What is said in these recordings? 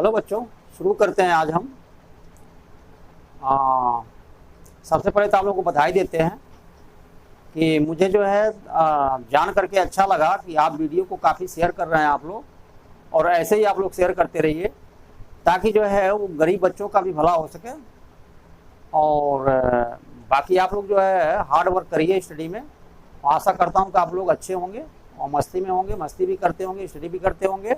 Hello बच्चों, शुरू करते हैं। आज हम सबसे पहले तो आप लोगों को बधाई देते हैं कि मुझे जो है जान करके अच्छा लगा कि आप वीडियो को काफ़ी शेयर कर रहे हैं आप लोग, और ऐसे ही आप लोग शेयर करते रहिए ताकि जो है वो गरीब बच्चों का भी भला हो सके। और बाकी आप लोग जो है हार्ड वर्क करिए स्टडी में। आशा करता हूँ कि आप लोग अच्छे होंगे और मस्ती में होंगे, मस्ती भी करते होंगे, स्टडी भी करते होंगे।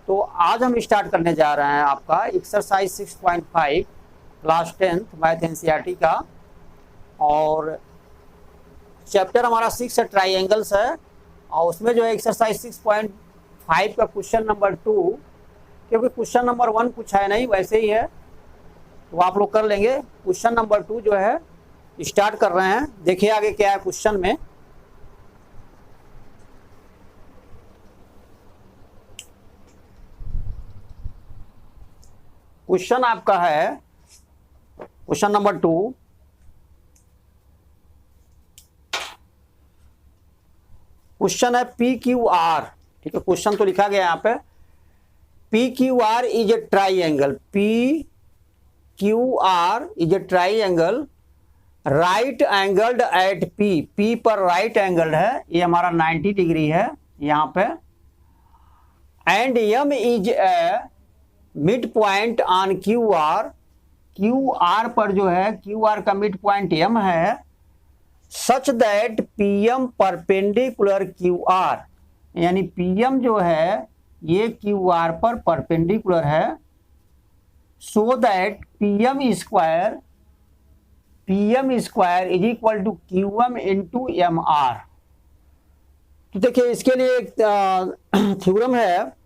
तो आज हम स्टार्ट करने जा रहे हैं आपका exercise 6.5 class 10th math NCERT का, और चैप्टर हमारा 6 है, ट्राइंगल्स है। और उसमें जो है एक्सरसाइज 6.5 का क्वेश्चन नंबर 2, क्योंकि क्वेश्चन नंबर 1 कुछ है नहीं, वैसे ही है तो आप लोग कर लेंगे। क्वेश्चन नंबर 2 जो है स्टार्ट कर रहे हैं। देखिए आगे क्या है क्वेश्चन में। क्वेश्चन आपका है क्वेश्चन नंबर 2। क्वेश्चन है पी क्यू आर। ठीक है, क्वेश्चन तो लिखा गया यहाँ पे, P Q R is a triangle. P Q R is a triangle right angled at P. P पर राइट एंगल्ड है, ये हमारा 90 डिग्री है यहाँ पे। And M is a mid point on Q R. Q R पर जो है क्यू आर का मिड पॉइंट एम है। Such that P M perpendicular Q R, यानी पी एम जो है ये क्यू आर पर परपेंडिकुलर है। So that P M square is equal to Q M into M R. तो देखिए इसके लिए एक थ्योरम है।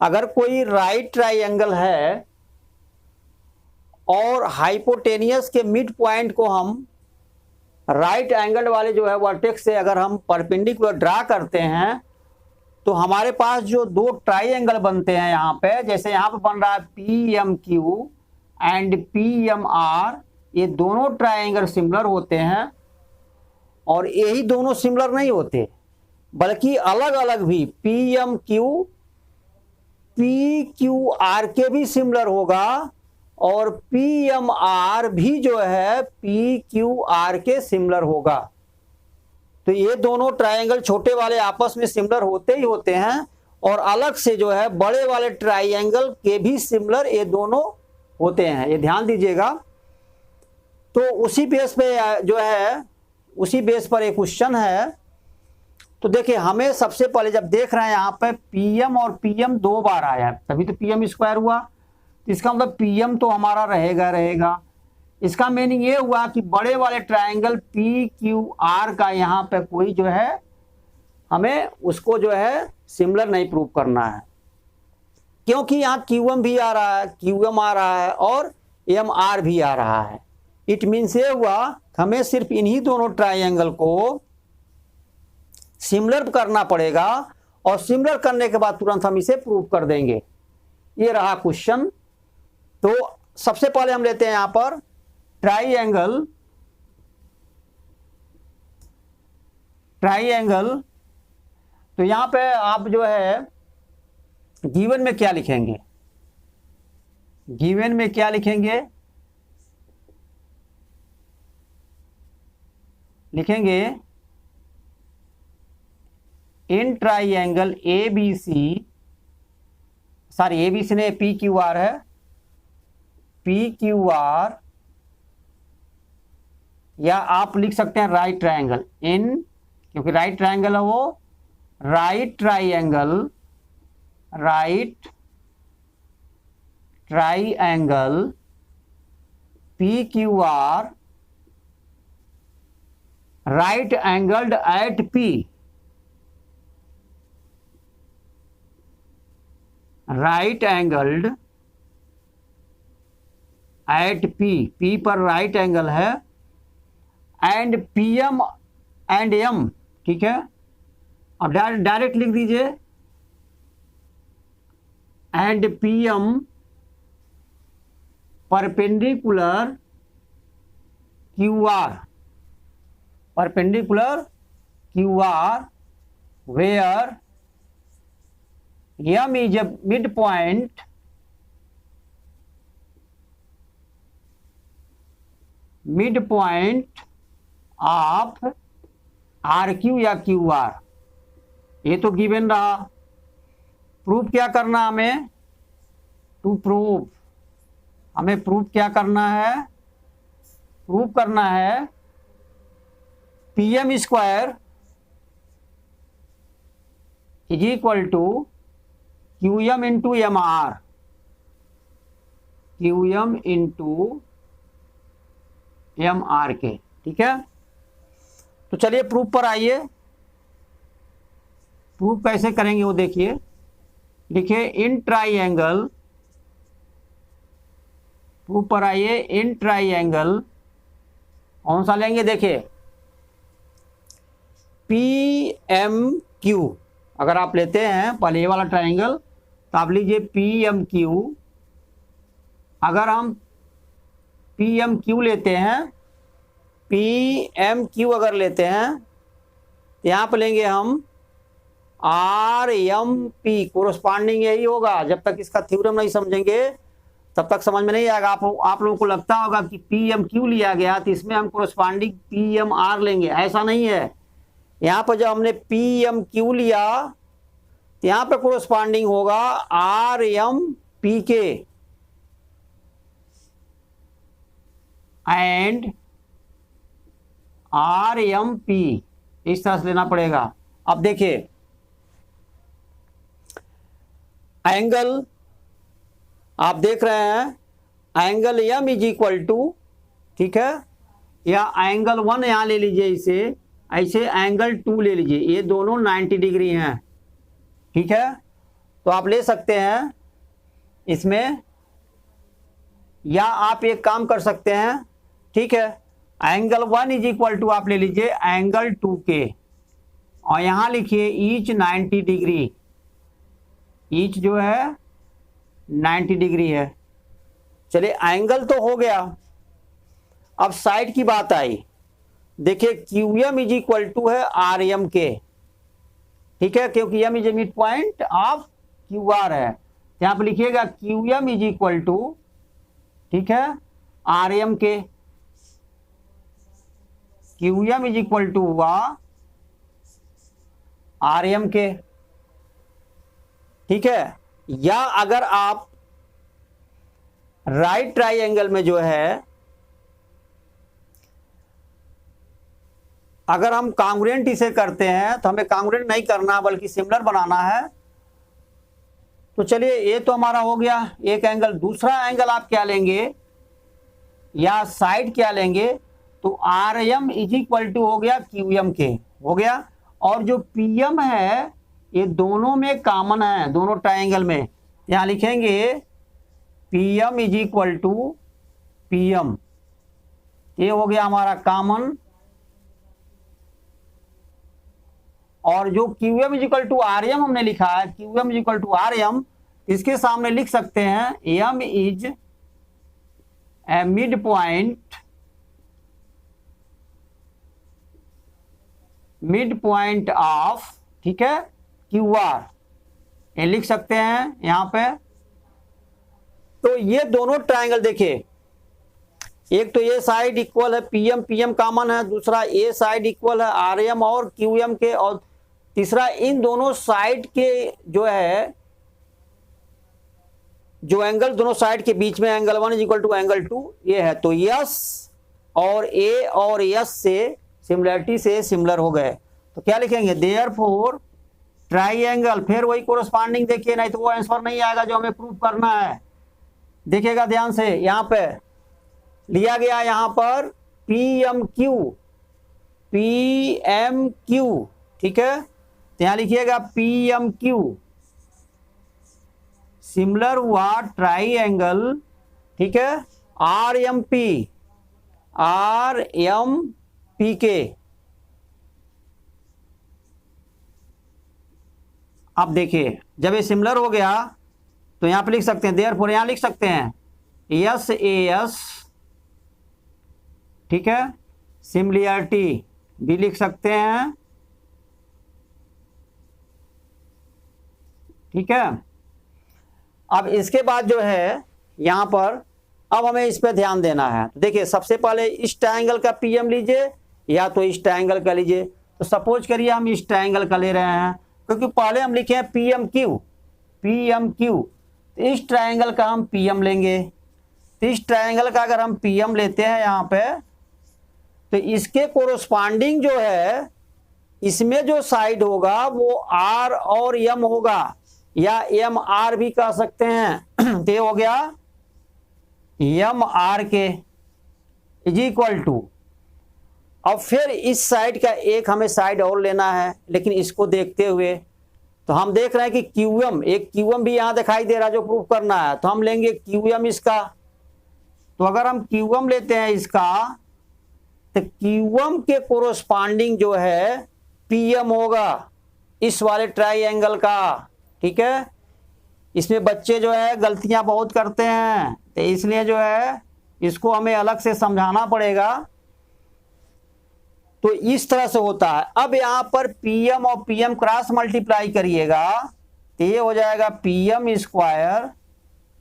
अगर कोई राइट ट्राइंगल है और हाइपोटेनियस के मिड पॉइंट को हम राइट एंगल वाले जो है वर्टेक्स से अगर हम परपेंडिकुलर ड्रा करते हैं, तो हमारे पास जो दो ट्राइंगल बनते हैं यहाँ पे, जैसे यहाँ पे बन रहा है P M Q and P M R, ये दोनों ट्राइंगल सिमिलर होते हैं। और यही दोनों सिमिलर नहीं होते बल्कि अलग अलग भी, P M Q P Q R के भी सिमिलर होगा, और पी एम आर भी जो है पी क्यू आर के सिमिलर होगा। तो ये दोनों ट्राइंगल छोटे वाले आपस में सिमिलर होते ही होते हैं, और अलग से जो है बड़े वाले ट्राइंगल के भी सिमिलर ये दोनों होते हैं, ये ध्यान दीजिएगा। तो उसी बेस पे जो है, उसी बेस पर एक क्वेश्चन है। तो देखिए हमें सबसे पहले जब देख रहे हैं यहाँ पे पीएम और पीएम 2 बार आया है, तभी तो पीएम स्क्वायर हुआ। तो इसका मतलब पीएम तो हमारा रहेगा। इसका मीनिंग ये हुआ कि बड़े वाले ट्रायंगल पी क्यू आर का यहाँ पे कोई जो है हमें उसको जो है सिमिलर नहीं प्रूव करना है, क्योंकि यहाँ क्यू एम भी आ रहा है, क्यू एम आ रहा है और एम आर भी आ रहा है। इट मीन्स ये हुआ हमें सिर्फ इन्हीं दोनों ट्राइंगल को सिमिलर करना पड़ेगा, और सिमिलर करने के बाद तुरंत हम इसे प्रूव कर देंगे। ये रहा क्वेश्चन। तो सबसे पहले हम लेते हैं यहां पर ट्राइंगल। तो यहां पे आप जो है गिवन में क्या लिखेंगे? गिवन में क्या लिखेंगे? लिखेंगे in triangle A B C, sorry A B C ने पी क्यू आर है, पी क्यू आर, या आप लिख सकते हैं राइट ट्राइंगल इन, क्योंकि राइट ट्राइंगल है वो, right triangle P Q R right angled at P, right angled at P, P पर राइट एंगल है, and P M and M. ठीक है, अब डायरेक्ट लिख दीजिए and P M perpendicular Q R, perpendicular Q R where m is a midpoint mid point of R Q या Q R, ये तो गिवन रहा। प्रूफ क्या करना हमें, टू प्रूव, हमें प्रूफ क्या करना है, प्रूफ करना है P M square is equal to Q M into M R, Q M into M R के। ठीक है, तो चलिए प्रूफ पर आइए। प्रूफ कैसे करेंगे वो देखिए, लिखिए इन ट्राइएंगल, प्रूफ पर आइए। इन ट्राइएंगल कौन सा लेंगे, देखिए पी एम क्यू, अगर आप लेते हैं पहले ये वाला ट्राइंगल तो आप लीजिए पी एम क्यू। अगर हम पी एम क्यू लेते हैं, पी एम क्यू अगर लेते हैं तो यहाँ पर लेंगे हम आर एम पी, कोरस्पॉन्डिंग यही होगा। जब तक इसका थ्योरम नहीं समझेंगे तब तक समझ में नहीं आएगा। आप लोगों को लगता होगा कि पी एम क्यू लिया गया तो इसमें हम कोरस्पॉन्डिंग पी एम आर लेंगे, ऐसा नहीं है। यहाँ पर जब हमने पी एम क्यू लिया तो यहाँ पे कोरस्पॉन्डिंग होगा आर एम पी के एंड आर एम पी, इस तरह से लेना पड़ेगा। अब देखिए एंगल आप देख रहे हैं, angle M is equal to, ठीक है, या एंगल 1 यहां ले लीजिए, इसे ऐसे एंगल 2 ले लीजिए, ये दोनों 90 डिग्री हैं। ठीक है, तो आप ले सकते हैं इसमें, या आप एक काम कर सकते हैं, ठीक है, एंगल 1 इज इक्वल टू आप ले लीजिए एंगल 2 के, और यहां लिखिए ईच 90 डिग्री, ईच जो है 90 डिग्री है। चलिए एंगल तो हो गया, अब साइड की बात आई। देखिए Q M is equal to है आर एम के, ठीक है, क्योंकि M is a mid point of Q R है, यहां पर लिखिएगा Q M is equal to, ठीक है, आर एम के, Q M is equal to हुआ आर एम के। ठीक है, या अगर आप राइट ट्राइएंगल में जो है, अगर हम कांग्रुएंट इसे करते हैं तो हमें कांग्रुएंट नहीं करना बल्कि सिमिलर बनाना है। तो चलिए ये तो हमारा हो गया एक एंगल। दूसरा एंगल आप क्या लेंगे या साइड क्या लेंगे, तो R M is equal to हो गया क्यू एम के, हो गया। और जो पी एम है ये दोनों में कॉमन है, दोनों ट्राइंगल में, यहां लिखेंगे P M is equal to P M, ये हो गया हमारा कॉमन। और जो Q M is equal to R M हमने लिखा है, Q M is equal to R M, इसके सामने लिख सकते हैं M is a mid point of, ठीक है, क्यू आर, ये लिख सकते हैं यहां पे। तो ये दोनों ट्रायंगल देखिए, एक तो ये साइड इक्वल है पीएम, पीएम कॉमन है, दूसरा ये साइड इक्वल है आरएम और क्यूएम के, और तीसरा इन दोनों साइड के जो है, जो एंगल दोनों साइड के बीच में angle 1 is equal to angle 2 ये है। तो यस और ए और यस से सिमिलरिटी से सिमिलर हो गए, तो क्या लिखेंगे, देयरफॉर ट्राइएंगल, फिर वही कोरस्पॉन्डिंग देखिए, नहीं तो वो आंसर नहीं आएगा जो हमें प्रूफ करना है। देखिएगा ध्यान से, यहां पे लिया गया, यहां पर पी एम क्यू, ठीक है, तो यहां लिखिएगा पी एम क्यू, सिमिलर हुआ ट्राइएंगल, ठीक है, आर एम पी के। अब देखिए जब ये सिमिलर हो गया तो यहां पे लिख सकते हैं, देयरफॉर यहां लिख सकते हैं यस ए एस, ठीक है, सिमिलरिटी भी लिख सकते हैं, ठीक है। अब इसके बाद जो है यहां पर अब हमें इस पे ध्यान देना है। तो देखिए सबसे पहले इस ट्रायंगल का पीएम लीजिए या तो इस ट्रायंगल का लीजिए। तो सपोज करिए हम इस ट्रायंगल का ले रहे हैं, क्योंकि पहले हम लिखे हैं पीएम क्यू, पीएम क्यू। तो इस ट्रायंगल का हम पीएम लेंगे। तो इस ट्रायंगल का अगर हम पीएम लेते हैं यहाँ पे, तो इसके कोरोस्पांडिंग जो है, इसमें जो साइड होगा वो आर और एम होगा, या एम आर भी कह सकते हैं। तो ये हो गया एम आर के इज इक्वल टू। अब फिर इस साइड का एक हमें साइड और लेना है, लेकिन इसको देखते हुए तो हम देख रहे हैं कि क्यूएम, एक क्यूएम भी यहां दिखाई दे रहा है जो प्रूफ करना है। तो हम लेंगे क्यूएम इसका। तो अगर हम क्यूएम लेते हैं इसका, तो क्यूएम के कोरोस्पांडिंग जो है पीएम होगा इस वाले ट्राइएंगल का। ठीक है, इसमें बच्चे जो है गलतियां बहुत करते हैं, तो इसलिए जो है इसको हमें अलग से समझाना पड़ेगा। तो इस तरह से होता है। अब यहां पर पीएम और पीएम क्रॉस मल्टीप्लाई करिएगा, तो ये हो जाएगा पीएम स्क्वायर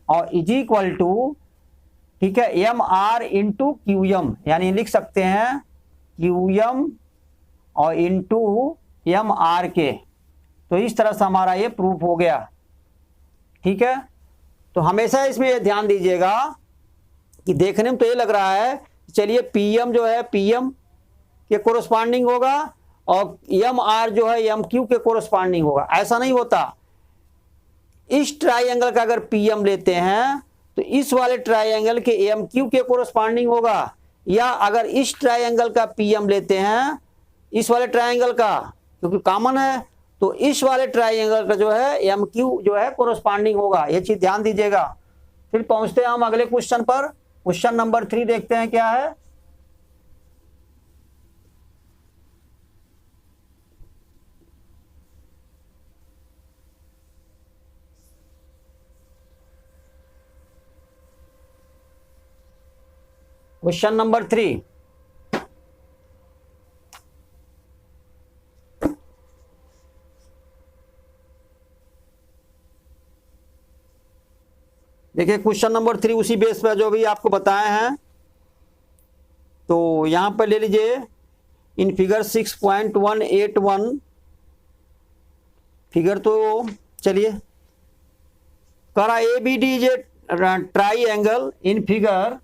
और इज इक्वल टू, ठीक है, एम आर इंटू क्यूएम, यानी लिख सकते हैं क्यूएम और इंटू एम आर के। तो इस तरह से हमारा ये प्रूफ हो गया। ठीक है, तो हमेशा इसमें ये ध्यान दीजिएगा कि देखने में तो ये लग रहा है चलिए पीएम जो है पीएम के कोरोस्पांडिंग होगा और एम आर जो है एम क्यू के कोरोस्पांडिंग होगा। ऐसा नहीं होता। इस ट्राइएंगल का अगर पीएम लेते हैं तो इस वाले ट्राइएंगल के एम क्यू के कोरोस्पांडिंग होगा, या अगर इस ट्राइएंगल का पीएम लेते हैं इस वाले ट्राइएंगल का, क्योंकि कॉमन है, तो इस वाले ट्राइएंगल का जो है एम क्यू जो है कोरोस्पांडिंग होगा। ये चीज ध्यान दीजिएगा। फिर पहुंचते हैं हम अगले क्वेश्चन पर। क्वेश्चन नंबर 3 देखते हैं क्या है। क्वेश्चन नंबर 3, देखिए क्वेश्चन नंबर 3 उसी बेस पर जो भी आपको बताए हैं। तो यहां पर ले लीजिए इन फिगर 6.181 फिगर। तो चलिए करा A B D J triangle in figure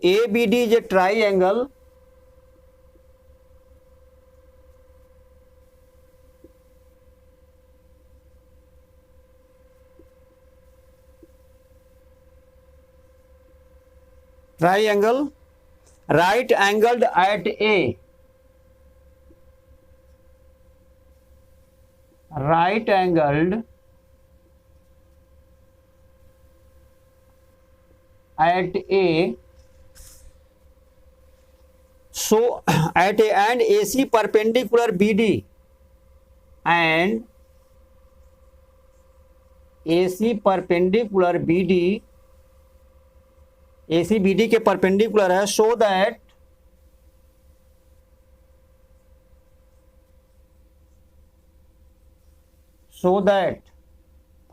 A B D J triangle triangle right angled at A, right angled at A, so at A and AC perpendicular BD and AC perpendicular BD, AC BD के perpendicular है। So that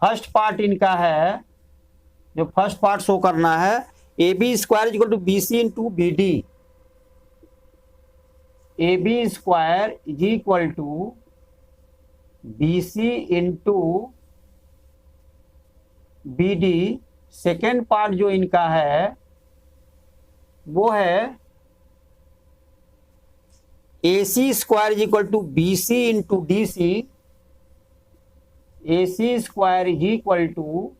first part इनका है, जो first part show करना है, A B square equal to B C into B D, A B square is equal to B C into B D. Second part जो इनका है वो है A C square is equal to B C into D C, A C square is equal to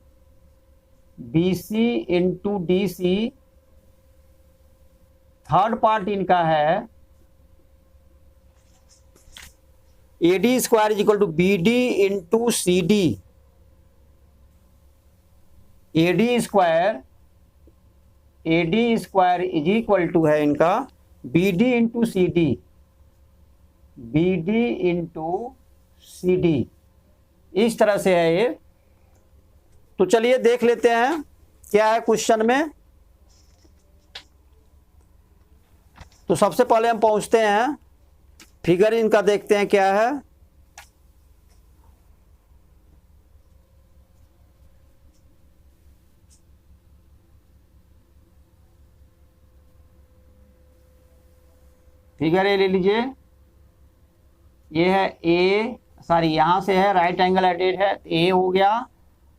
B C into D C. Third part इनका है A D square is equal to B D into C D, A D square is equal to है इनका B D into C D, B D into C D. इस तरह से है ये। तो चलिए देख लेते हैं क्या है क्वेश्चन में। तो सबसे पहले हम पहुंचते हैं फिगर इनका देखते हैं क्या है। फिगर ए ले लीजिए, ये है ए, सॉरी यहाँ से है राइट एंगल एट ए है, ए हो गया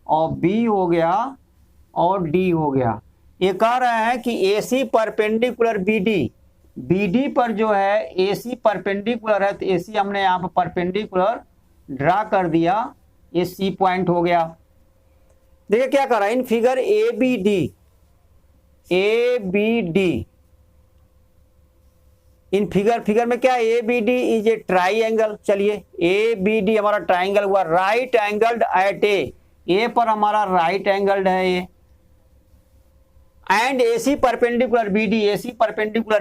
और बी हो गया और डी हो गया। ये कह रहे हैं कि AC परपेंडिकुलर BD, BD पर जो है AC परपेंडिकुलर है, तो AC हमने यहाँ पर परपेंडिकुलर ड्रा कर दिया, ये C पॉइंट हो गया। देखिए क्या कर रहा है in figure ABD, in figure में क्या है, ABD इज ए ट्राइंगल। चलिए ABD हमारा ट्राइंगल हुआ, राइट एंगल्ड एट ए पर हमारा राइट एंगल्ड है ये, and AC perpendicular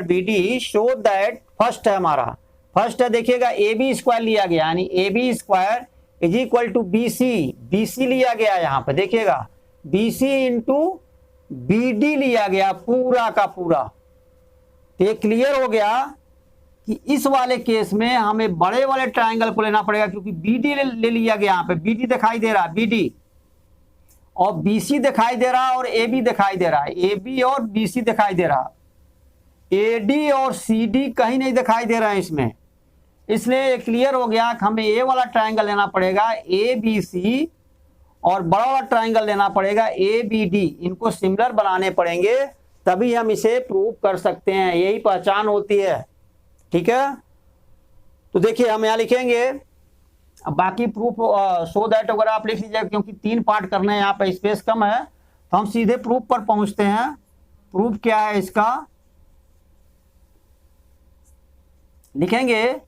BD show that, first है हमारा, फर्स्ट है देखिएगा AB स्क्वायर लिया गया, यानी AB square is equal to BC लिया गया, यहाँ पे देखिएगा BC इंटू BD लिया गया पूरा का पूरा। तो ये क्लियर हो गया कि इस वाले केस में हमें बड़े वाले ट्राइंगल को लेना पड़ेगा, क्योंकि BD ले लिया गया, यहाँ पे BD दिखाई दे रहा है, BD और BC दिखाई दे रहा है और AB दिखाई दे रहा है, AB और BC दिखाई दे रहा है, AD और CD कहीं नहीं दिखाई दे रहा है इसमें। इसलिए क्लियर हो गया कि हमें ये वाला ट्राइंगल लेना पड़ेगा ABC और बड़ा वाला ट्राइंगल लेना पड़ेगा ABD, इनको सिमिलर बनाने पड़ेंगे, तभी हम इसे प्रूव कर सकते हैं, यही पहचान होती है। ठीक है, तो देखिए हम यहाँ लिखेंगे, अब बाकी प्रूफ सो दैट वगैरह आप लिख लीजिए, क्योंकि 3 पार्ट करने हैं, यहाँ पे स्पेस कम है, तो हम सीधे प्रूफ पर पहुंचते हैं। प्रूफ क्या है इसका, लिखेंगे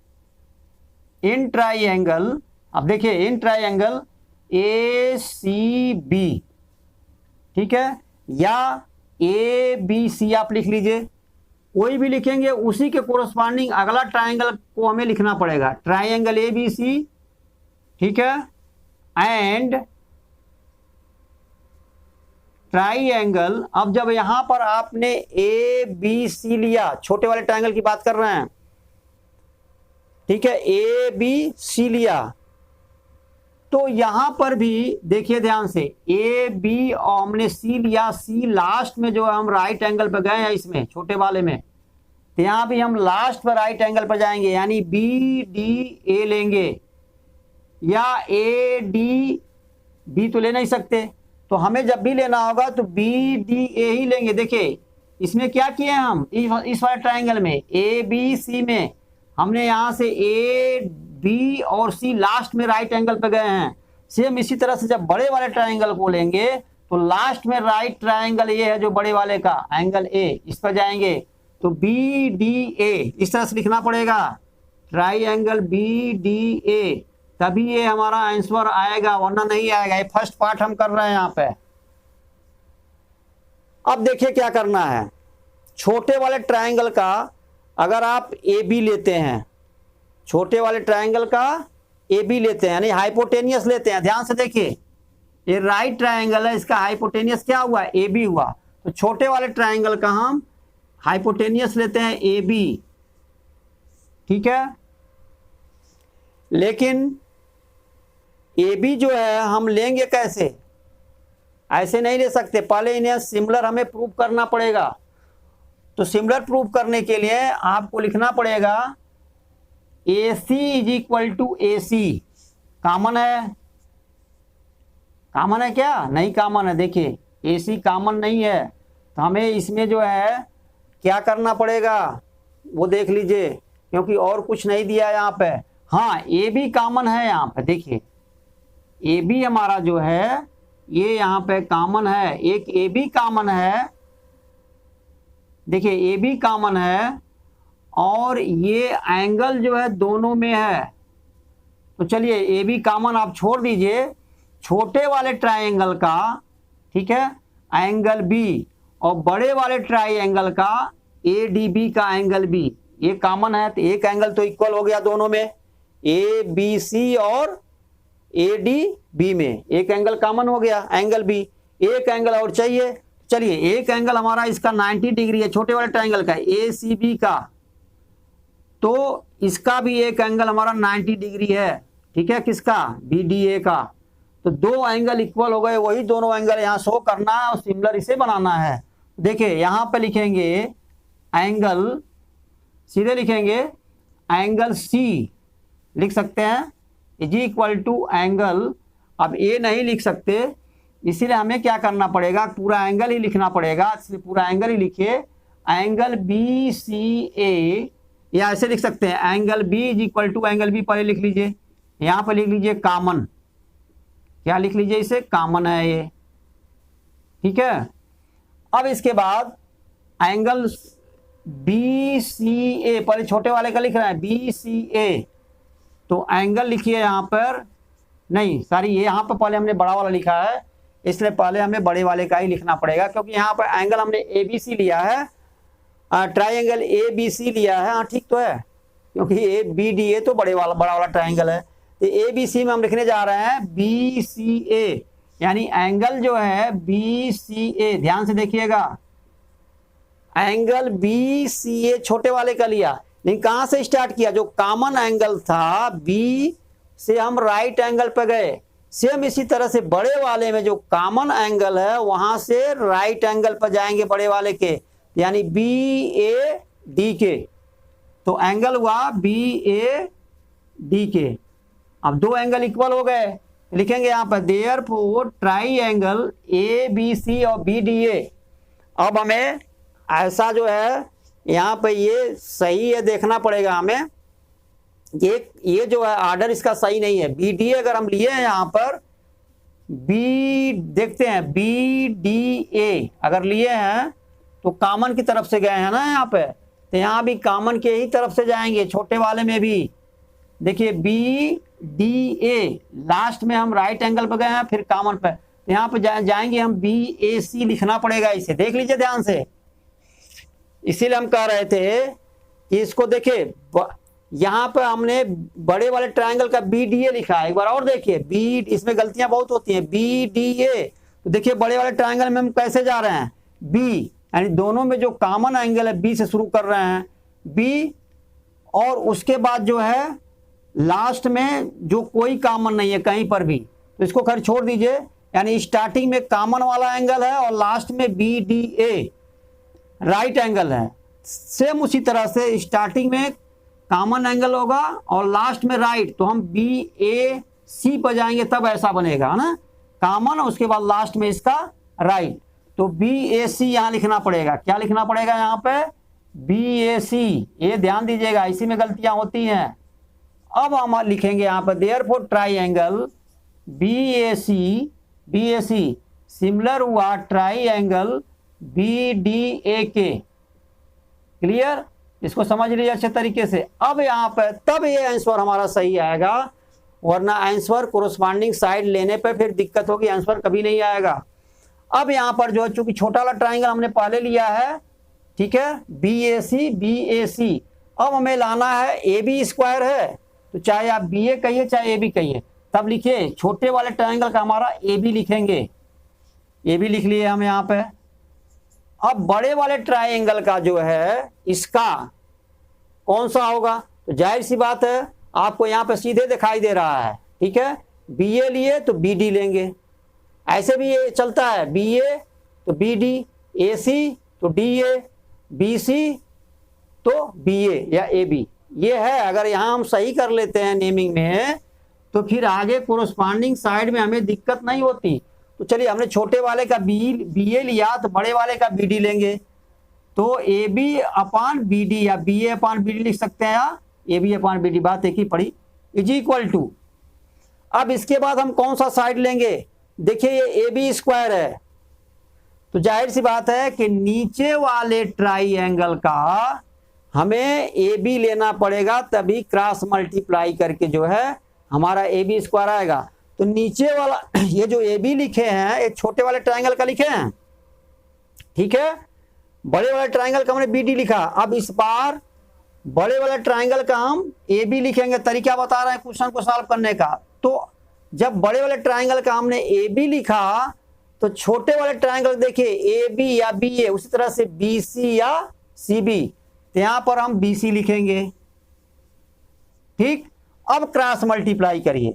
इन ट्राइंगल, अब देखिए इन ट्राइंगल ACB, ठीक है, या ABC आप लिख लीजिए, कोई भी लिखेंगे उसी के कोरस्पॉन्डिंग अगला ट्राइंगल को हमें लिखना पड़ेगा, ट्राइंगल ABC, ठीक है, एंड ट्राइंगल। अब जब यहां पर आपने ABC लिया, छोटे वाले ट्राइंगल की बात कर रहे हैं, ठीक है, ABC लिया, तो यहां पर भी देखिए ध्यान से AB और हमने C लिया, C लास्ट में जो है हम राइट एंगल पर गए हैं इसमें छोटे वाले में, तो यहां भी हम लास्ट पर राइट एंगल पर जाएंगे, यानी BDA लेंगे, या ADB तो ले नहीं सकते, तो हमें जब भी लेना होगा तो BDA ही लेंगे। देखिए इसमें क्या किए हम, इस वाले ट्राइंगल में ABC में हमने यहां से AB और C लास्ट में राइट एंगल पे गए हैं। सेम इसी तरह से जब बड़े वाले ट्राइंगल को लेंगे तो लास्ट में राइट ट्राइंगल ये है जो बड़े वाले का एंगल A, इस पर जाएंगे तो BDA इस तरह से लिखना पड़ेगा, ट्राइंगल BDA, तभी ये हमारा आंसर आएगा, वरना नहीं आएगा। ये फर्स्ट पार्ट हम कर रहे हैं यहाँ पे। अब देखिए क्या करना है, छोटे वाले ट्राइंगल का अगर आप AB लेते हैं, छोटे वाले ट्राइंगल का AB लेते हैं, यानी हाइपोटेनियस लेते हैं, ध्यान से देखिए ये राइट ट्राइंगल है, इसका हाइपोटेनियस क्या हुआ, AB हुआ, तो छोटे वाले ट्राइंगल का हम हाइपोटेनियस लेते हैं AB, ठीक है। लेकिन AB जो है हम लेंगे कैसे, ऐसे नहीं ले सकते, पहले इन्हें सिमिलर हमें प्रूव करना पड़ेगा। तो सिमिलर प्रूव करने के लिए आपको लिखना पड़ेगा AC is equal to AC, common है, कॉमन है क्या, नहीं कॉमन है, देखिए AC कॉमन नहीं है, तो हमें इसमें जो है क्या करना पड़ेगा वो देख लीजिए, क्योंकि और कुछ नहीं दिया है यहाँ पे। हाँ AB कॉमन है यहाँ पे, देखिए AB हमारा जो है ये यहाँ पे कॉमन है, एक AB कॉमन है, देखिए AB कॉमन है, और ये एंगल जो है दोनों में है। तो चलिए AB कॉमन आप छोड़ दीजिए, छोटे वाले ट्राइंगल का, ठीक है, एंगल B, और बड़े वाले ट्राइंगल का ADB का एंगल B, ये कॉमन है, तो एक एंगल तो इक्वल हो गया दोनों में, ABC और ADB में एक एंगल कॉमन हो गया, एंगल B। एक एंगल और चाहिए, चलिए एक एंगल हमारा इसका 90 डिग्री है, छोटे वाले ट्राइंगल का ACB का, तो इसका भी एक एंगल हमारा 90 डिग्री है, ठीक है, किसका, BDA का। तो दो एंगल इक्वल हो गए, वही दोनों एंगल यहाँ शो करना है और सिमिलर इसे बनाना है। देखिए यहाँ पे लिखेंगे एंगल, सीधे लिखेंगे एंगल C लिख सकते हैं इज इक्वल टू एंगल, अब A नहीं लिख सकते, इसीलिए हमें क्या करना पड़ेगा, पूरा एंगल ही लिखना पड़ेगा, इसलिए पूरा एंगल ही लिखिए, एंगल BCA, या ऐसे लिख सकते हैं angle B is equal to angle B, पहले लिख लीजिए, यहाँ पर लिख लीजिए कॉमन, क्या लिख लीजिए, इसे कॉमन है ये, ठीक है। अब इसके बाद एंगल BCA, पहले छोटे वाले का लिख रहे हैं BCA, तो एंगल लिखिए यहाँ पर, नहीं सॉरी, ये यहाँ पर पहले हमने बड़ा वाला लिखा है, इसलिए पहले हमें बड़े वाले का ही लिखना पड़ेगा, क्योंकि यहाँ पर एंगल हमने ABC लिया है, ट्राइंगल ABC लिया है, हाँ ठीक तो है, क्योंकि BDA तो बड़ा वाला ट्राइंगल है। तो ABC में हम लिखने जा रहे हैं BCA, यानी एंगल जो है BCA, ध्यान से देखिएगा, एंगल BCA छोटे वाले का लिया, लेकिन कहां से स्टार्ट किया, जो कॉमन एंगल था B से हम राइट एंगल पे गए, सेम इसी तरह से बड़े वाले में जो कॉमन एंगल है वहां से राइट एंगल पर जाएंगे बड़े वाले के, यानी BAD के, तो एंगल हुआ BAD के। अब दो एंगल इक्वल हो गए, लिखेंगे यहाँ पर देयरफॉर ट्राइंगल ABC और BDA। अब हमें ऐसा जो है यहाँ पे ये सही है देखना पड़ेगा हमें, ये जो है ऑर्डर इसका सही नहीं है। BDA अगर हम लिए हैं यहाँ पर देखते हैं BDA अगर लिए हैं तो कॉमन की तरफ से गए हैं ना यहाँ पे, तो यहाँ भी कॉमन के ही तरफ से जाएंगे, छोटे वाले में भी देखिए BDA, लास्ट में हम राइट एंगल पर गए हैं फिर कॉमन पे, तो यहाँ पे जाएंगे हम BAC लिखना पड़ेगा, इसे देख लीजिए ध्यान से। इसीलिए हम कह रहे थे कि इसको देखिए, यहाँ पे हमने बड़े वाले ट्रायंगल का BDA लिखा है, एक बार और देखिए इसमें गलतियां बहुत होती हैं, BDA, तो देखिए बड़े वाले ट्रायंगल में हम कैसे जा रहे हैं B, यानी दोनों में जो कॉमन एंगल है B से शुरू कर रहे हैं B, और उसके बाद जो है लास्ट में जो कोई कॉमन नहीं है कहीं पर भी, तो इसको खैर छोड़ दीजिए, यानी स्टार्टिंग में कॉमन वाला एंगल है और लास्ट में BDA राइट एंगल है। सेम उसी तरह से स्टार्टिंग में कॉमन एंगल होगा और लास्ट में राइट, तो हम BAC पर जाएंगे तब ऐसा बनेगा, है ना, कॉमन और उसके बाद लास्ट में इसका राइट, तो BAC यहाँ लिखना पड़ेगा। क्या लिखना पड़ेगा यहाँ पे, BAC, ये ध्यान दीजिएगा, इसी में गलतियां होती हैं। अब हम लिखेंगे यहाँ पर देयरफॉर ट्राइंगल BAC सिमिलर हुआ ट्राइंगल BDA के, क्लियर, इसको समझ लीजिए अच्छे तरीके से। अब यहाँ पर तब ये आंसर हमारा सही आएगा, वरना आंसर कोरोस्पॉन्डिंग साइड लेने पे फिर दिक्कत होगी, आंसर कभी नहीं आएगा। अब यहाँ पर जो चूंकि छोटा वाला ट्राइंगल हमने पहले लिया है, ठीक है, BAC, अब हमें लाना है AB स्क्वायर है, तो चाहे आप BA कहिए चाहे AB कहिए, तब लिखिए छोटे वाले ट्राइंगल का हमारा AB लिखेंगे, AB लिख लिए हम यहाँ पे। अब बड़े वाले ट्राइंगल का जो है इसका कौन सा होगा, तो जाहिर सी बात है आपको यहाँ पे सीधे दिखाई दे रहा है, ठीक है, BA लिए तो BD लेंगे, ऐसे भी ये चलता है, BA तो BD, AC तो DA, BC तो BA या AB, ये है। अगर यहाँ हम सही कर लेते हैं नेमिंग में तो फिर आगे कोरोस्पॉन्डिंग साइड में हमें दिक्कत नहीं होती। तो चलिए हमने छोटे वाले का BA लिया तो बड़े वाले का BD लेंगे, तो AB अपान BD या BA अपान BD लिख सकते हैं, या AB अपान BD, बात एक ही पड़ी, इज इक्वल टू। अब इसके बाद हम कौन सा साइड लेंगे, देखिए ये AB स्क्वायर है, तो जाहिर सी बात है कि नीचे वाले ट्राइंगल का हमें AB लेना पड़ेगा, तभी क्रॉस मल्टीप्लाई करके जो है हमारा AB स्क्वायर आएगा। तो नीचे वाला ये जो AB लिखे हैं ये छोटे वाले ट्राइंगल का लिखे हैं, ठीक है, बड़े वाले ट्राइंगल का हमने BD लिखा। अब इस बार बड़े वाले ट्राइंगल का हम AB लिखेंगे, तरीका बता रहे हैं क्वेश्चन को सॉल्व करने का। तो जब बड़े वाले ट्राइंगल का हमने AB लिखा तो छोटे वाले ट्राइंगल देखिए AB या BA, उसी तरह से BC या CB, तो यहाँ पर हम BC लिखेंगे, ठीक, अब क्रॉस मल्टीप्लाई करिए,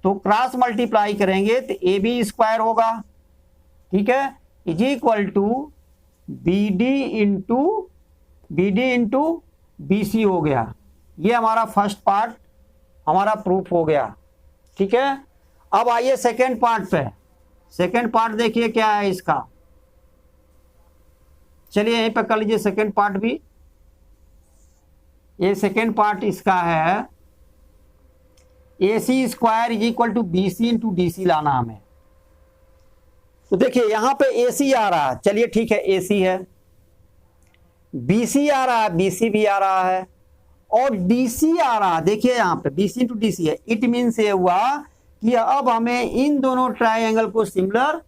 तो क्रॉस मल्टीप्लाई करेंगे तो ए बी स्क्वायर होगा, ठीक है, is equal to B D into B C हो गया। ये हमारा फर्स्ट पार्ट हमारा प्रूफ हो गया, ठीक है। अब आइए सेकेंड पार्ट पे। सेकेंड पार्ट देखिए क्या है इसका, चलिए यहीं पर कर लीजिए सेकेंड पार्ट भी। ये सेकेंड पार्ट इसका है A C square is equal to B C into D C लाना हमें। तो देखिए यहां पे ए सी आ रहा है, चलिए ठीक है ए सी है, बी सी आ रहा है, बी सी भी आ रहा है, और डी सी आ रहा है। देखिए यहां पे B C into D C है, इट मीन्स ये हुआ कि अब हमें इन दोनों ट्राइंगल को सिमिलर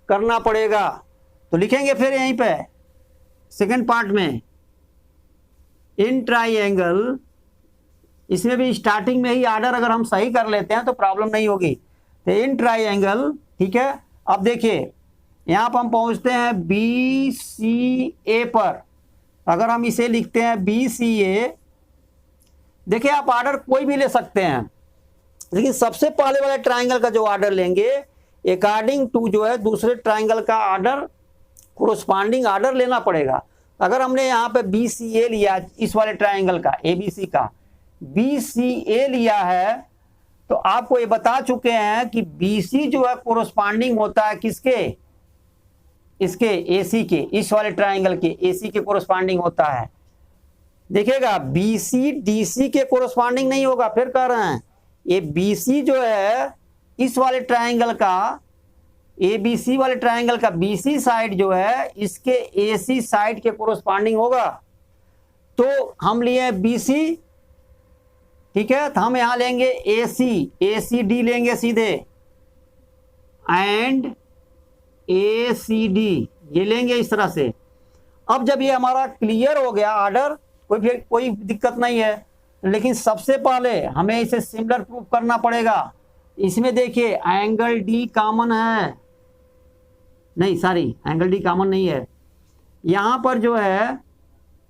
करना पड़ेगा। तो लिखेंगे फिर यहीं पे सेकेंड पार्ट में, इन ट्राइंगल, इसमें भी स्टार्टिंग में ही आर्डर अगर हम सही कर लेते हैं तो प्रॉब्लम नहीं होगी। तो इन ट्राइंगल, ठीक है। अब देखिए यहां पर हम पहुंचते हैं बी सी ए पर, अगर हम इसे लिखते हैं बी सी ए, देखिए आप आर्डर कोई भी ले सकते हैं, लेकिन सबसे पहले वाले ट्राइंगल का जो आर्डर लेंगे अकॉर्डिंग टू जो है दूसरे ट्राइंगल का आर्डर, कोरोस्पॉन्डिंग आर्डर लेना पड़ेगा। अगर हमने यहाँ पे बी सी ए लिया, इस वाले ट्राइंगल का ए बी सी का बी सी ए लिया है, तो आपको ये बता चुके हैं कि बी सी जो है कोरोस्पॉन्डिंग होता है किसके, इसके ए सी के, इस वाले ट्राइंगल के ए सी के कोरोस्पॉन्डिंग होता है। देखिएगा बी सी डी सी के कोरोस्पॉन्डिंग नहीं होगा, फिर कह रहे हैं ये बी सी जो है इस वाले ट्राइंगल का, ए बी सी वाले ट्राइंगल का बी सी साइड जो है इसके ए सी साइड के कोरोस्पॉन्डिंग होगा। तो हम लिए बी सी, ठीक है, तो हम यहां लेंगे ए सी डी लेंगे सीधे, एंड ए सी डी ये लेंगे इस तरह से। अब जब ये हमारा क्लियर हो गया आर्डर, कोई दिक्कत नहीं है, लेकिन सबसे पहले हमें इसे सिमिलर प्रूफ करना पड़ेगा। इसमें देखिए एंगल डी कॉमन है, नहीं सॉरी एंगल डी कॉमन नहीं है, यहां पर जो है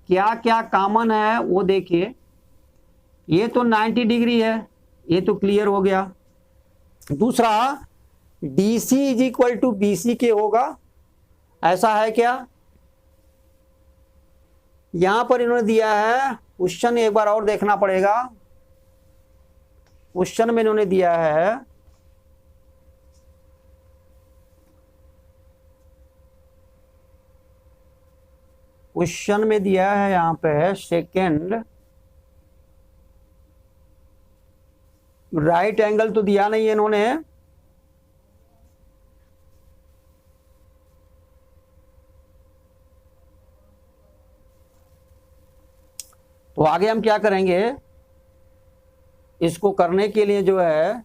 क्या क्या कॉमन है वो देखिए। ये तो 90 डिग्री है, ये तो क्लियर हो गया। दूसरा D C is equal to B C के होगा, ऐसा है क्या, यहां पर इन्होंने दिया है क्वेश्चन, एक बार और देखना पड़ेगा। क्वेश्चन में इन्होंने दिया है यहां पे है सेकेंड राइट एंगल तो दिया नहीं है इन्होंने, तो आगे हम क्या करेंगे, इसको करने के लिए जो है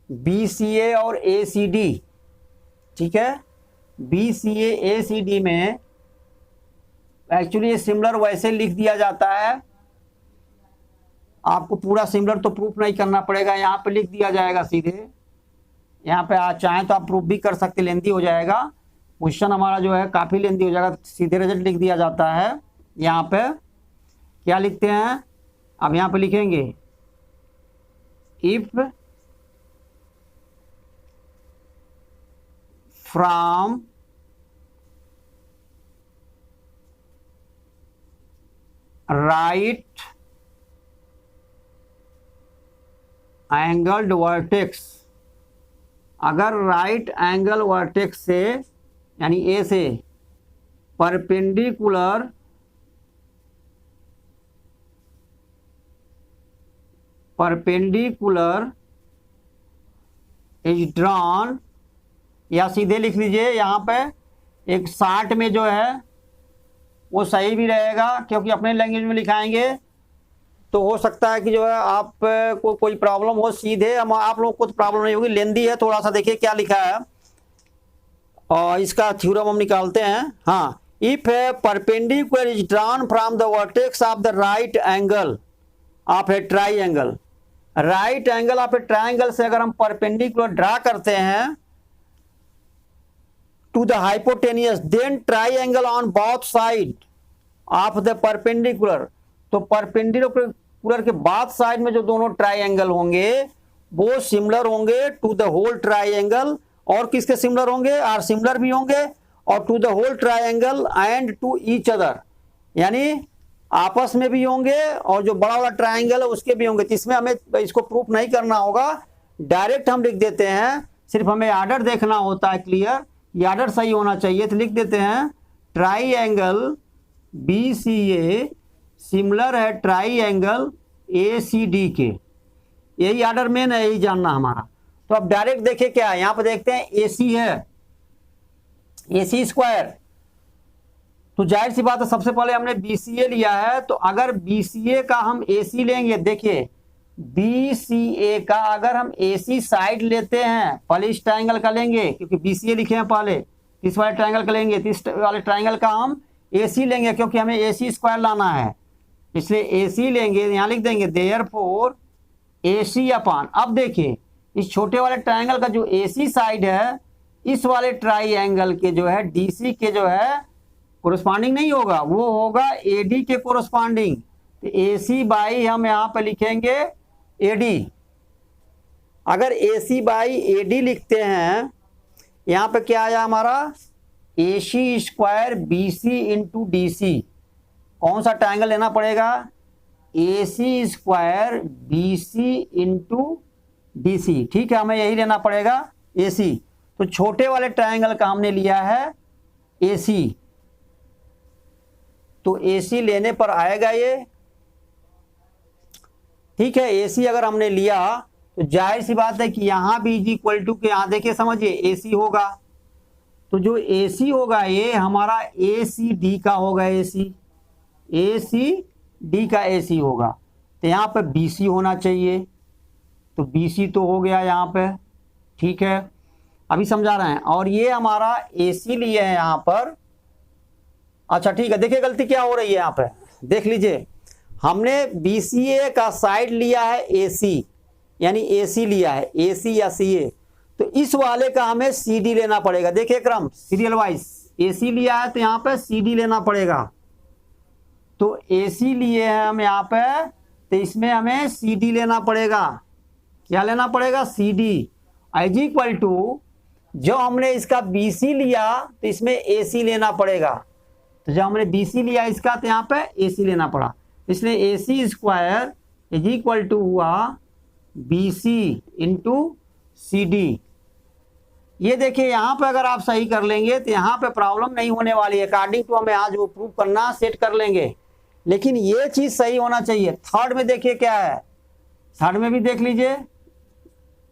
बी सी ए और ए सी डी, ठीक है, B C A C D में एक्चुअली ये सिमिलर वैसे लिख दिया जाता है, आपको पूरा सिमिलर तो प्रूफ नहीं करना पड़ेगा, यहाँ पे लिख दिया जाएगा सीधे। यहाँ पे आप चाहें तो आप प्रूफ भी कर सकते, लेंदी हो जाएगा क्वेश्चन हमारा जो है, काफ़ी लेंदी हो जाएगा, सीधे रिजल्ट लिख दिया जाता है। यहाँ पे क्या लिखते हैं, अब यहाँ पे लिखेंगे if from right angled vertex, अगर राइट एंगल वर्टेक्स से यानी ए से परपेंडिकुलर इज ड्रॉन, या सीधे लिख लीजिए यहाँ पे एक 60 में जो है वो सही भी रहेगा, क्योंकि अपने लैंग्वेज में लिखाएंगे तो हो सकता है कि जो है आप को कोई प्रॉब्लम हो। सीधे हम आप लोगों को तो प्रॉब्लम नहीं होगी, लेंदी है थोड़ा सा। देखिए क्या लिखा है और इसका थ्योरम हम निकालते हैं। हाँ, if A perpendicular is drawn from the vertex of the right angle of A triangle, right angle of A triangle से अगर हम परपेंडिकुलर ड्रा करते हैं to the hypotenuse, then triangle on both side of the perpendicular। तो perpendicular के बाद side में जो दोनों ट्राइंगल होंगे वो सिमिलर होंगे टू द होल ट्राइंगल। और किसके सिमिलर होंगे? आर सिमिलर भी होंगे, और to the whole triangle and to each other, यानी आपस में भी होंगे और जो बड़ा वाला ट्राइंगल है उसके भी होंगे। तो इसमें हमें इसको प्रूफ नहीं करना होगा, डायरेक्ट हम लिख देते हैं, सिर्फ हमें आर्डर देखना होता है क्लियर, ये आर्डर सही होना चाहिए। तो लिख देते हैं ट्राइंगल BCA सिमिलर है ट्राइंगल ACD के, यही आर्डर मेन है, यही जानना हमारा। तो अब डायरेक्ट देखिए क्या है, यहां पर देखते हैं AC है, AC स्क्वायर। तो जाहिर सी बात है सबसे पहले हमने BCA लिया है, तो अगर BCA का हम AC लेंगे, देखिए BCA का अगर हम AC साइड लेते हैं, पहले इस ट्राइंगल का लेंगे क्योंकि BCA लिखे हैं पहले, इस वाले ट्राइंगल का लेंगे, इस वाले ट्राइंगल का हम AC लेंगे क्योंकि हमें AC स्क्वायर लाना है, इसलिए AC लेंगे, यहां लिख देंगे देयरफॉर AC अपॉन। अब देखिए इस छोटे वाले ट्राइंगल का जो AC साइड है इस वाले ट्राइंगल के जो है DC के जो है कोरस्पॉन्डिंग नहीं होगा, वो होगा AD के कोरस्पॉन्डिंग। तो AC बाई हम यहाँ पे लिखेंगे AD। अगर AC बाई AD लिखते हैं, यहाँ पे क्या आया हमारा AC square BC into DC। कौन सा ट्राइंगल लेना पड़ेगा? AC square BC into DC, ठीक है, हमें यही लेना पड़ेगा AC। तो छोटे वाले ट्राइंगल का हमने लिया है AC, तो AC लेने पर आएगा ये, ठीक है। AC अगर हमने लिया तो जाहिर सी बात है कि यहां भी इज इक्वल टू के, यहां देखिए समझिए AC होगा, तो जो AC होगा ये हमारा ACD का होगा, ACD का AC होगा। तो यहाँ पे BC होना चाहिए, तो BC तो हो गया यहाँ पे, ठीक है, अभी समझा रहे हैं। और ये हमारा AC लिए है यहाँ पर, अच्छा ठीक है। देखिए गलती क्या हो रही है यहाँ पे, देख लीजिए, हमने BCA का साइड लिया है AC, यानी AC लिया है, AC या CA, तो इस वाले का हमें CD लेना पड़ेगा। देखिए क्रम सीरियल वाइज, AC लिया है तो यहाँ पे CD लेना पड़ेगा। तो AC लिए हैं हम यहाँ पे, तो इसमें हमें CD लेना पड़ेगा। क्या लेना पड़ेगा? CD इज इक्वल टू, जो हमने इसका BC लिया तो इसमें AC लेना पड़ेगा। तो जब हमने BC लिया इसका तो यहाँ पे AC लेना पड़ा, इसलिए AC square is equal to हुआ BC इंटू CD। ये देखिए यहाँ पे अगर आप सही कर लेंगे तो यहाँ पे प्रॉब्लम नहीं होने वाली है, अकॉर्डिंग टू हमें आज वो प्रूव करना सेट कर लेंगे, लेकिन ये चीज सही होना चाहिए। थर्ड में देखिए क्या है, थर्ड में भी देख लीजिए,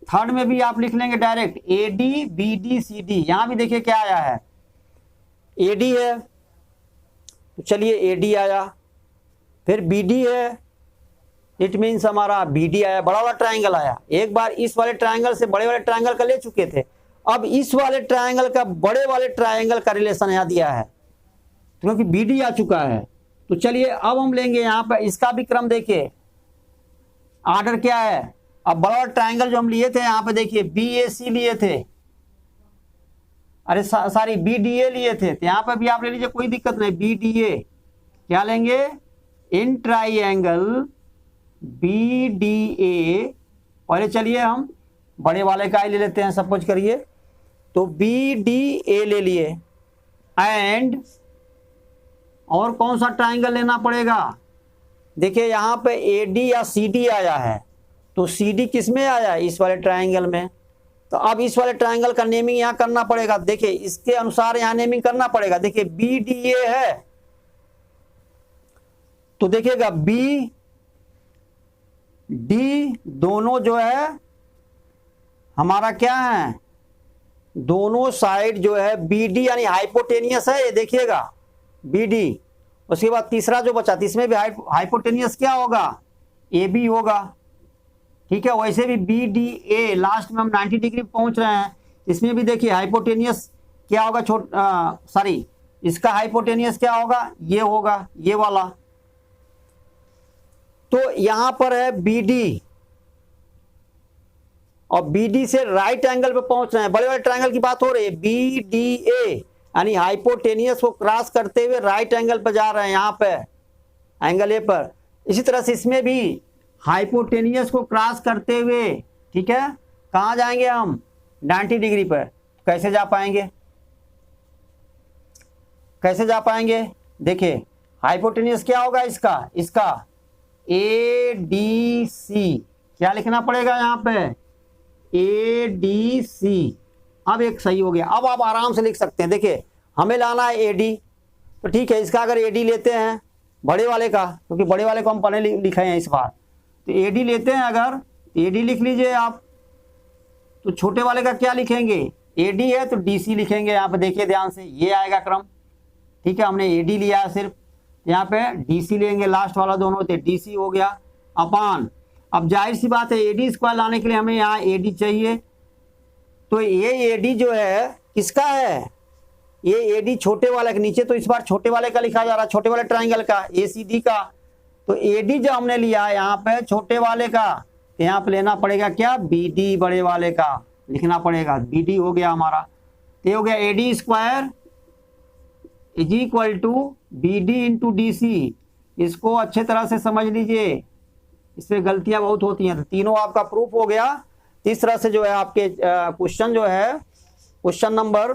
थर्ड में भी आप लिख लेंगे डायरेक्ट AD BD CD। यहां भी देखिए क्या आया है, AD है, तो चलिए AD आया, फिर BD है, इट मीन्स हमारा BD आया, बड़ा वाला ट्राइंगल आया। एक बार इस वाले ट्राइंगल से बड़े वाले ट्राइंगल का ले चुके थे, अब इस वाले ट्राइंगल का बड़े वाले ट्राइंगल का रिलेशन यहाँ दिया है, क्योंकि BD आ चुका है। तो चलिए अब हम लेंगे यहाँ पर, इसका भी क्रम देखिए, आर्डर क्या है। अब बड़ा वाला ट्राइंगल जो हम लिए थे यहाँ पे देखिए BAC लिए थे, अरे सॉरी BDA लिए थे, तो यहाँ पे भी आप ले लीजिए, कोई दिक्कत नहीं। BDA क्या लेंगे? इन ट्राइंगल BDA, पहले चलिए हम बड़े वाले का ही ले लेते हैं, सपोज करिए, तो BDA ले लिए, एंड और कौन सा ट्राइंगल लेना पड़ेगा? देखिए यहाँ पे AD या CD आया है, तो CD किस में आया? इस वाले ट्राइंगल में। तो अब इस वाले ट्राइंगल का नेमिंग यहाँ करना पड़ेगा, देखिए इसके अनुसार यहाँ नेमिंग करना पड़ेगा। देखिए BDA है, तो देखिएगा BD दोनों जो है हमारा क्या है, दोनों साइड जो है BD यानी हाइपोटेनियस है, ये देखिएगा BD। उसके बाद तीसरा जो बचा, इसमें भी हाइपोटेनियस क्या होगा? AB होगा, ठीक है। वैसे भी BDA लास्ट में हम 90 डिग्री पहुंच रहे हैं, इसमें भी देखिए हाइपोटेनियस क्या होगा, सॉरी इसका हाइपोटेनियस क्या होगा? ये होगा, ये वाला। तो यहां पर है BD और BD से राइट एंगल पे पहुंच रहे हैं, बड़े बड़े ट्रायंगल की बात हो रही है, BDA यानी हाइपोटेनियस को क्रॉस करते हुए राइट एंगल पर जा रहे हैं, यहाँ पे एंगल ए पर। इसी तरह से इसमें भी हाइपोटेनियस को क्रॉस करते हुए, ठीक है, कहाँ जाएंगे हम, 90 डिग्री पर। कैसे जा पाएंगे, कैसे जा पाएंगे, देखिए हाइपोटेनियस क्या होगा इसका, इसका ADC, क्या लिखना पड़ेगा यहाँ पे, ADC। अब एक सही हो गया, अब आप आराम से लिख सकते हैं। देखिए हमें लाना है AD, तो ठीक है, इसका अगर AD लेते हैं बड़े वाले का, क्योंकि बड़े वाले को हम पहले लिखे हैं इस बार, तो AD लेते हैं अगर, AD लिख लीजिए आप। तो छोटे वाले का क्या लिखेंगे, AD है तो DC लिखेंगे। यहाँ पे देखिए ध्यान से, ये आएगा क्रम, ठीक है, हमने AD लिया है सिर्फ, यहाँ पे DC लेंगे लास्ट वाला दोनों, तो DC हो गया अपान। अब जाहिर सी बात है AD स्क्वायर लाने के लिए हमें यहाँ AD चाहिए, तो ये AD जो है किसका है, ये AD छोटे वाले के नीचे, तो इस बार छोटे वाले का लिखा जा रहा है, छोटे वाले ट्राइंगल का, ACD का। तो AD जो हमने लिया है यहाँ पे छोटे वाले का, तो यहाँ पे लेना पड़ेगा क्या, BD बड़े वाले का लिखना पड़ेगा, BD हो गया हमारा। तो ये हो गया AD square is equal to BD into DC। इसको अच्छे तरह से समझ लीजिए, इसमें गलतियां बहुत होती हैं। तो तीनों आपका प्रूफ हो गया। इस तरह से जो है आपके क्वेश्चन जो है, क्वेश्चन नंबर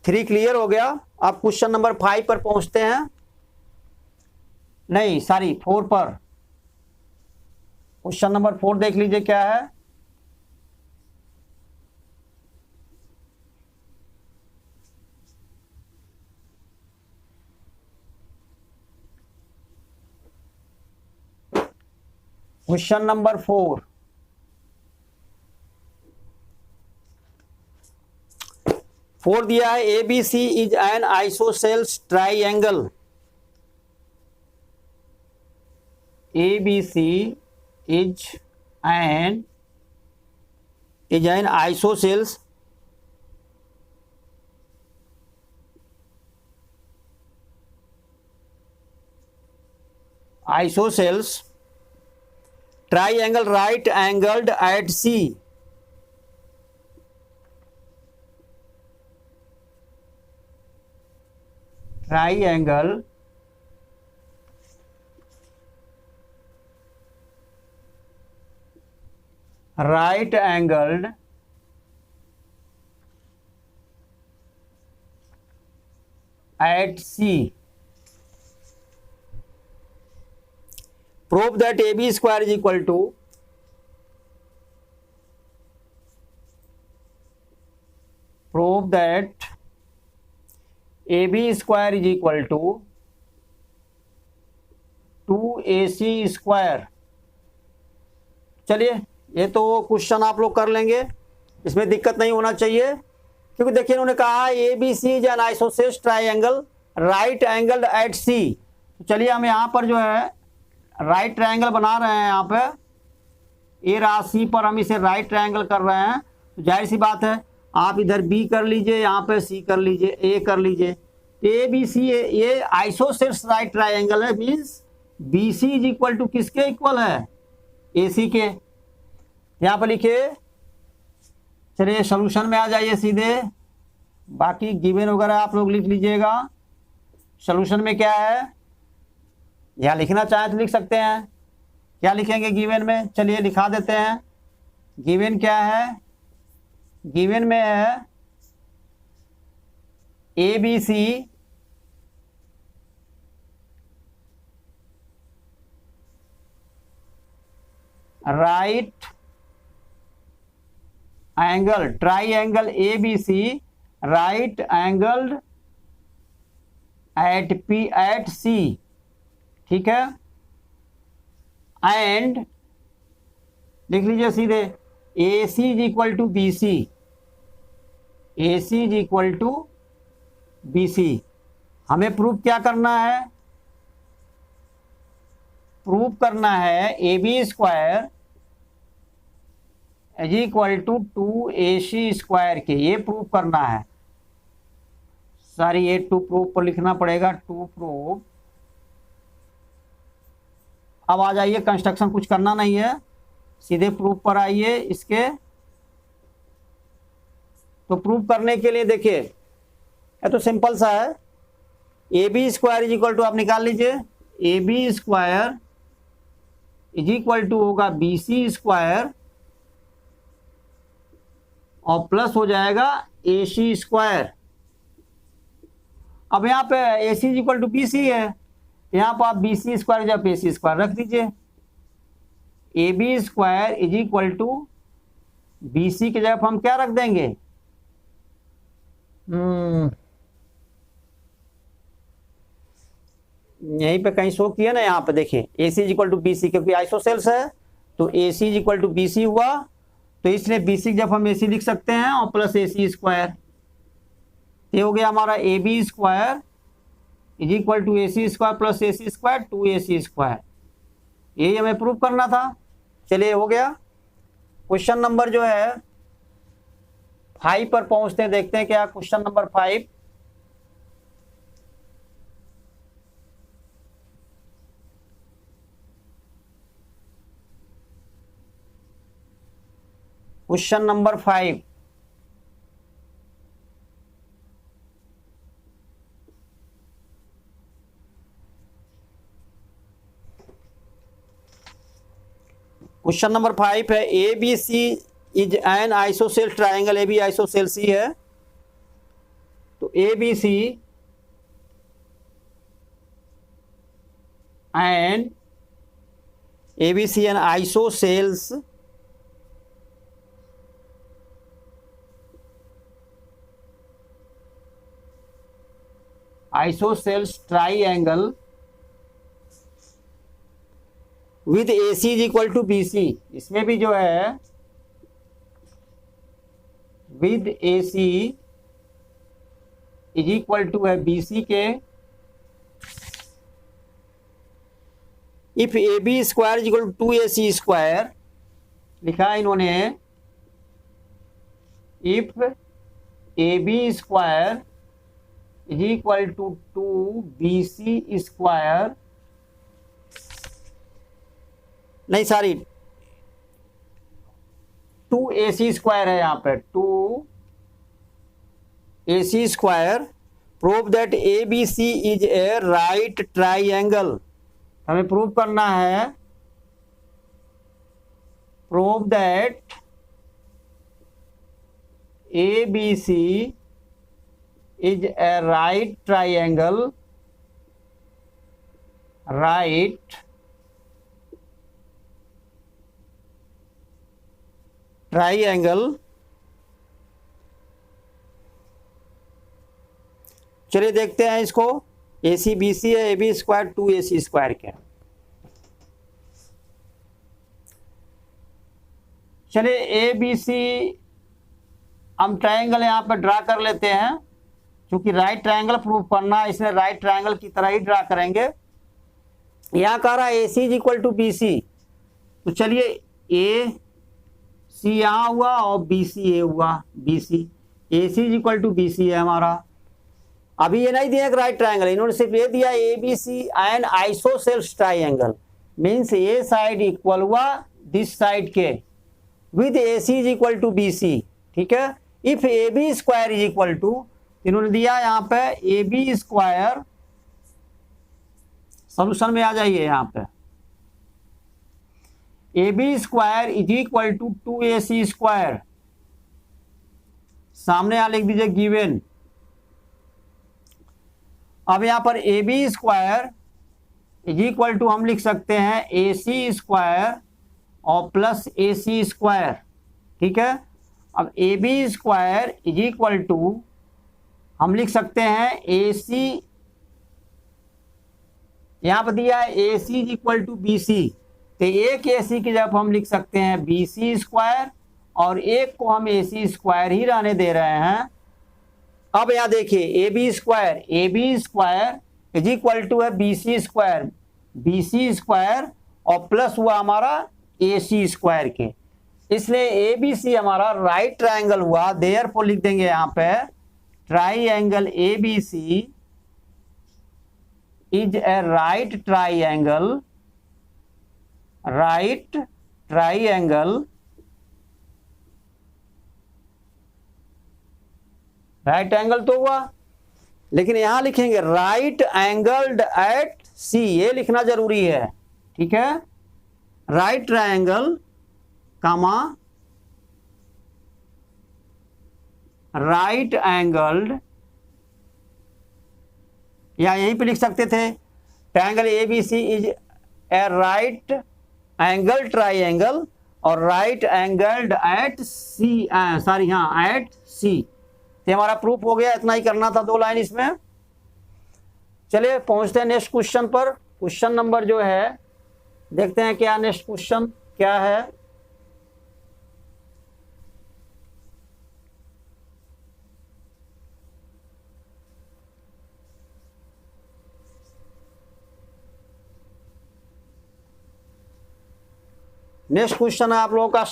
3 क्लियर हो गया। आप क्वेश्चन नंबर 5 पर पहुंचते हैं, नहीं सॉरी 4 पर। क्वेश्चन नंबर 4 देख लीजिए क्या है। क्वेश्चन नंबर 4, दिया है ABC is an isosceles triangle. ABC is an isosceles triangle right angled at C। triangle right angled at C। Prove that AB square is equal to AB square is equal to 2AC square. चलिए ये तो question आप लोग कर लेंगे, इसमें दिक्कत नहीं होना चाहिए, क्योंकि देखिए इन्होंने कहा ABC is an isosceles triangle right angled at C। तो चलिए हम यहाँ पर जो है राइट ट्रायंगल बना रहे हैं, यहाँ पे ए राशि पर हम इसे राइट ट्रायंगल कर रहे हैं। तो जाहिर सी बात है आप इधर B कर लीजिए, यहाँ पे C कर लीजिए, A कर लीजिए। तो ABC ये आइसोसेल्स राइट ट्रायंगल है, means BC is equal to किसके इक्वल है, AC के। यहाँ पर लिखिए, चलिए सोल्यूशन में आ जाइए सीधे, बाकी गिवन वगैरह आप लोग लिख लीजिएगा। सोल्यूशन में क्या है, या लिखना चाहें तो लिख सकते हैं, क्या लिखेंगे गिवन में, चलिए लिखा देते हैं। गिवन क्या है, गिवन में है ABC right angle triangle ABC right angled at C, ठीक है। एंड लिख लीजिए सीधे AC is equal to BC, AC is equal to BC। हमें प्रूफ क्या करना है, प्रूफ करना है AB square is equal to 2AC square के, ये प्रूफ करना है। सारी ये टू प्रूफ पर लिखना पड़ेगा, टू प्रूफ। अब आ जाइए, कंस्ट्रक्शन कुछ करना नहीं है, सीधे प्रूफ पर आइए इसके। तो प्रूफ करने के लिए देखिए ये तो सिंपल सा है, A B square is equal to, आप निकाल लीजिए, A B square is equal to होगा बी सी स्क्वायर और प्लस हो जाएगा ए सी स्क्वायर। अब यहाँ पे A C is equal to B C है, यहाँ पर आप बी सी स्क्वायर जब ए सी स्क्वायर रख दीजिए। A B square is equal to B C की जगह हम क्या रख देंगे, यहीं पे कहीं शो किया ना, यहाँ पे देखिए A C is equal to B C, क्योंकि आइसोसेल्स है तो A C is equal to B C हुआ, तो इसलिए बी सी जब हम ए सी लिख सकते हैं और प्लस ए सी स्क्वायर, ये हो गया हमारा A B square is equal to A C square plus A C square 2ac square. यही हमें प्रूव करना था। चलिए हो गया। क्वेश्चन नंबर जो है 5 पर पहुंचते हैं, देखते हैं क्या question number 5। Question number 5, question number 5 है A B C is an isosceles triangle, A B isosceles C है, तो A B C an isosceles triangle with A C is equal to B C. इसमें भी जो है with A C is equal to है B C के, if A B square is equal to 2ac square लिखा है इन्होंने, if A B square is equal to 2bc square, नहीं सॉरी 2ac स्क्वायर है, यहाँ पे 2ac square, prove that A B C is a right triangle. हमें prove करना है, prove that A B C is a right triangle, right triangle. चलिए देखते हैं इसको, ए सी बी सी है, A B square 2ac square के। चलिए ए बी सी हम ट्राइंगल यहाँ पर ड्रा कर लेते हैं, क्योंकि राइट ट्राइंगल प्रूव करना है इसलिए राइट ट्राइंगल की तरह ही ड्रा करेंगे। यहाँ कह रहा है A C is equal to B C, तो चलिए ए सी यहाँ हुआ और बी सी ए हुआ, B C A C is equal to B C है हमारा। अभी ये नहीं दिया राइट ट्राइंगल, इन्होंने सिर्फ ये दिया A B C and isosceles triangle, means a side equal हुआ दिस साइड के with A C is equal to B C, ठीक है। If A B square is equal to, इन्होंने दिया यहाँ पे ए बी स्क्वायर, सोल्यूशन में आ जाइए, यहाँ पे A B square is equal to 2ac square, सामने यहाँ लिख दीजिए गिवन। अब यहाँ पर A B square is equal to हम लिख सकते हैं ए सी स्क्वायर और प्लस ए सी स्क्वायर, ठीक है। अब A B square is equal to हम लिख सकते हैं ए सी, यहाँ पर दिया है A C is equal to B C, तो एक ए सी की जगह हम लिख सकते हैं बी सी स्क्वायर और एक को हम ए सी स्क्वायर ही रहने दे रहे हैं। अब यहाँ देखिए A B square is equal to है बी सी स्क्वायर और प्लस हुआ हमारा ए सी स्क्वायर के, इसलिए ए बी सी हमारा राइट ट्राइंगल हुआ। देयरफॉर लिख देंगे यहाँ पे triangle A B C is a right triangle, right triangle, right angle तो हुआ, लेकिन यहां लिखेंगे राइट एंगल्ड एट सी, ये लिखना जरूरी है, ठीक है। Right triangle comma right angled, या यहीं पे लिख सकते थे triangle ABC is a right angle triangle और right angled at C, sorry हाँ एट सी। तो हमारा प्रूफ हो गया, इतना ही करना था, 2 लाइन इसमें। चलिए पहुंचते हैं नेक्स्ट क्वेश्चन पर। क्वेश्चन नंबर जो है देखते हैं क्या नेक्स्ट क्वेश्चन क्या है। नेक्स्ट क्वेश्चन है आप लोगों का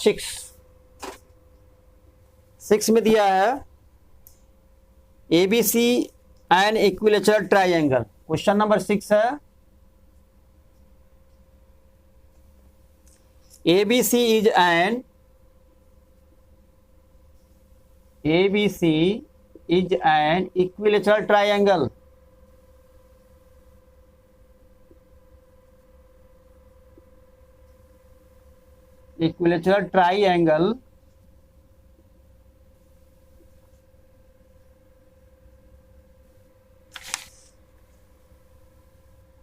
6 में दिया है ABC an equilateral triangle. Question number 6 है ABC is an equilateral triangle. Equilateral triangle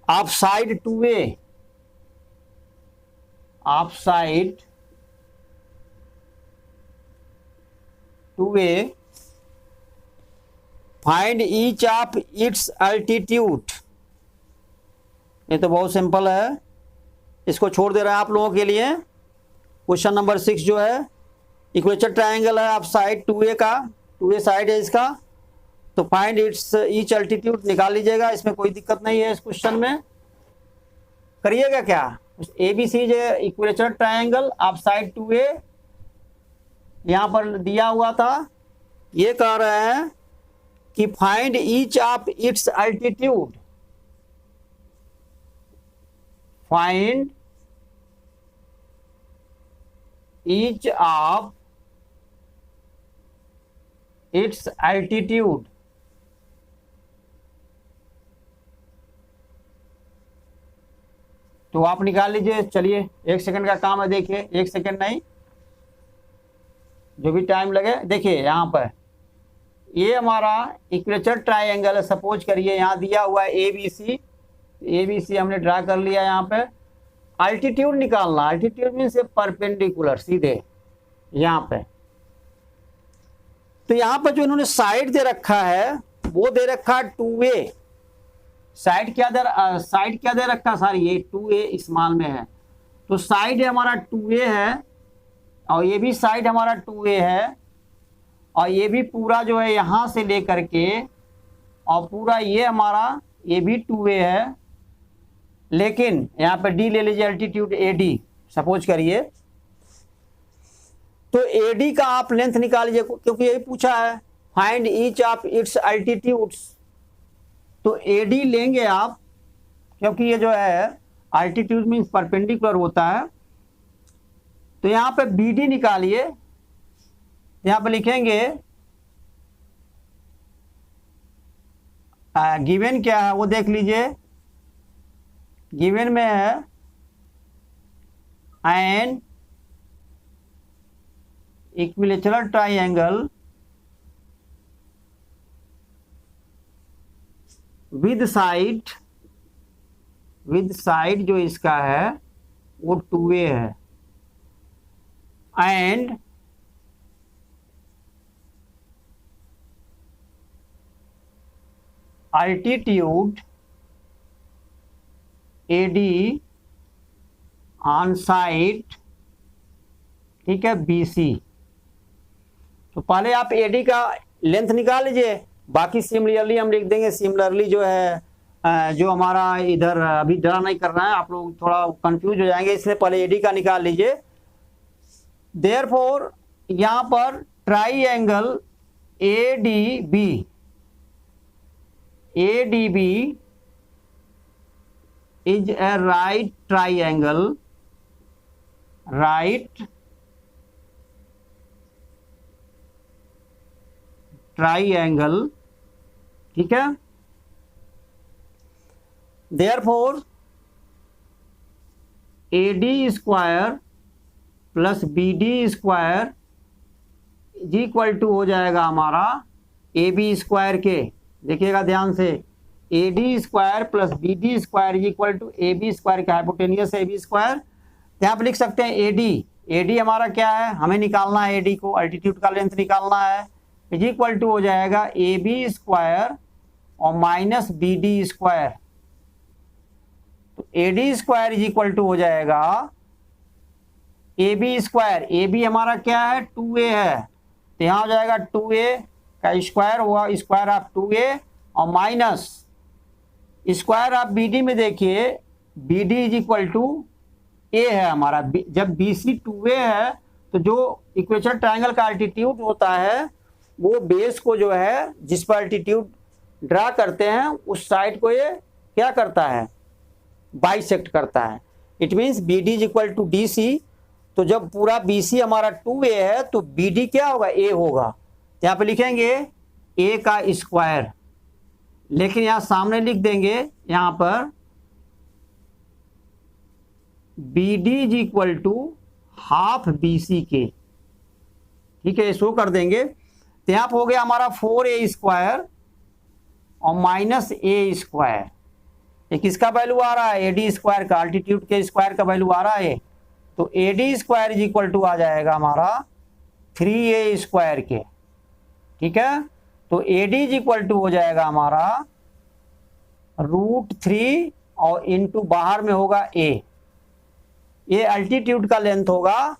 of side 2A, of side 2A, find each of its altitude। ये तो बहुत सिंपल है, इसको छोड़ दे रहा है आप लोगों के लिए। क्वेश्चन नंबर 6 जो है इक्वेटर ट्रायंगल है, आप साइड 2A का, 2A साइड है इसका, तो फाइंड इट्स ईच अल्टीट्यूड निकाल लीजिएगा, इसमें कोई दिक्कत नहीं है। इस क्वेश्चन में करिएगा क्या, ABC जो इक्वेटर ट्रायंगल आप साइड 2A यहां पर दिया हुआ था, ये कह रहे हैं कि find each of its altitude, find each of its altitude। तो आप निकाल लीजिए। चलिए 1 सेकंड का काम है, देखिए 1 सेकंड नहीं, जो भी टाइम लगे। देखिए यहां पर ये हमारा इक्वेटर ट्रायंगल है, सपोज करिए यहां दिया हुआ है ABC, ABC हमने ड्रा कर लिया। यहां पे अल्टीट्यूड निकालना, अल्टीट्यूड मीन्स परपेंडिकुलर सीधे यहां पे। तो यहां पर जो इन्होंने साइड दे रखा है वो दे रखा है 2A। साइड क्या दे रखा, सॉरी ये 2A स्मॉल में है, तो साइड है हमारा 2A है, और ये भी साइड हमारा 2A है, और ये भी पूरा जो है यहां से लेकर के और पूरा ये हमारा ये भी 2A है, लेकिन यहां पे D ले लीजिए, अल्टीट्यूड AD सपोज करिए। तो AD का आप लेंथ निकाल लीजिए, क्योंकि यही पूछा है find each of its altitudes. तो AD लेंगे आप, क्योंकि ये जो है अल्टीट्यूड मीन्स परपेंडिकुलर होता है। तो यहां पे BD निकालिए, यहां पे लिखेंगे गिवन क्या है वो देख लीजिए। गिवन में है an equilateral triangle with side जो इसका है वो 2A है, and altitude AD on side, ठीक है, BC। तो पहले आप AD का लेंथ निकाल लीजिए, बाकी सिमिलरली हम लिख देंगे। सिमिलरली जो है जो हमारा इधर अभी ड्रा नहीं कर रहा है, आप लोग थोड़ा कंफ्यूज हो जाएंगे, इसलिए पहले AD का निकाल लीजिए। देयरफॉर यहां पर triangle ADB is a right triangle right triangle, ठीक है। Therefore AD square plus BD square is equal to हो जाएगा हमारा AB स्क्वायर के, देखिएगा ध्यान से, AD square plus BD square is equal to AB square का हाइपोटेनियस AB स्क्वायर। यहाँ पे लिख सकते हैं AD हमारा क्या है, हमें निकालना है AD को, अल्टीट्यूड का लेंथ निकालना है, इज इक्वल टू हो जाएगा AB स्क्वायर और माइनस BD स्क्वायर। तो AD square is equal to हो जाएगा AB स्क्वायर, AB हमारा क्या है 2A है, तो यहाँ हो जाएगा 2A का स्क्वायर हुआ, स्क्वायर ऑफ 2A और माइनस स्क्वायर ऑफ BD में देखिए BD is equal to A है हमारा। जब BC 2A है तो जो इक्वेशन ट्रायंगल का अल्टीट्यूड होता है वो बेस को जो है जिस पर अल्टीट्यूड ड्रा करते हैं उस साइड को ये क्या करता है, बाइसेक्ट करता है। It means BD is equal to DC। तो जब पूरा BC हमारा 2A है तो BD क्या होगा, A होगा। यहाँ पे लिखेंगे A का स्क्वायर, लेकिन यहाँ सामने लिख देंगे यहाँ पर BD is equal to half BC के, ठीक है, शो कर देंगे। तो यहाँ पर हो गया हमारा 4A स्क्वायर और माइनस A स्क्वायर। ये किसका वैल्यू आ रहा है, AD स्क्वायर का, अल्टीट्यूड के स्क्वायर का वैल्यू आ रहा है। तो AD square is equal to आ जाएगा हमारा 3A स्क्वायर के, ठीक है। तो AD इज इक्वल टू हो जाएगा हमारा √3 और इंटू बाहर में होगा A, ये अल्टीट्यूड का लेंथ होगा।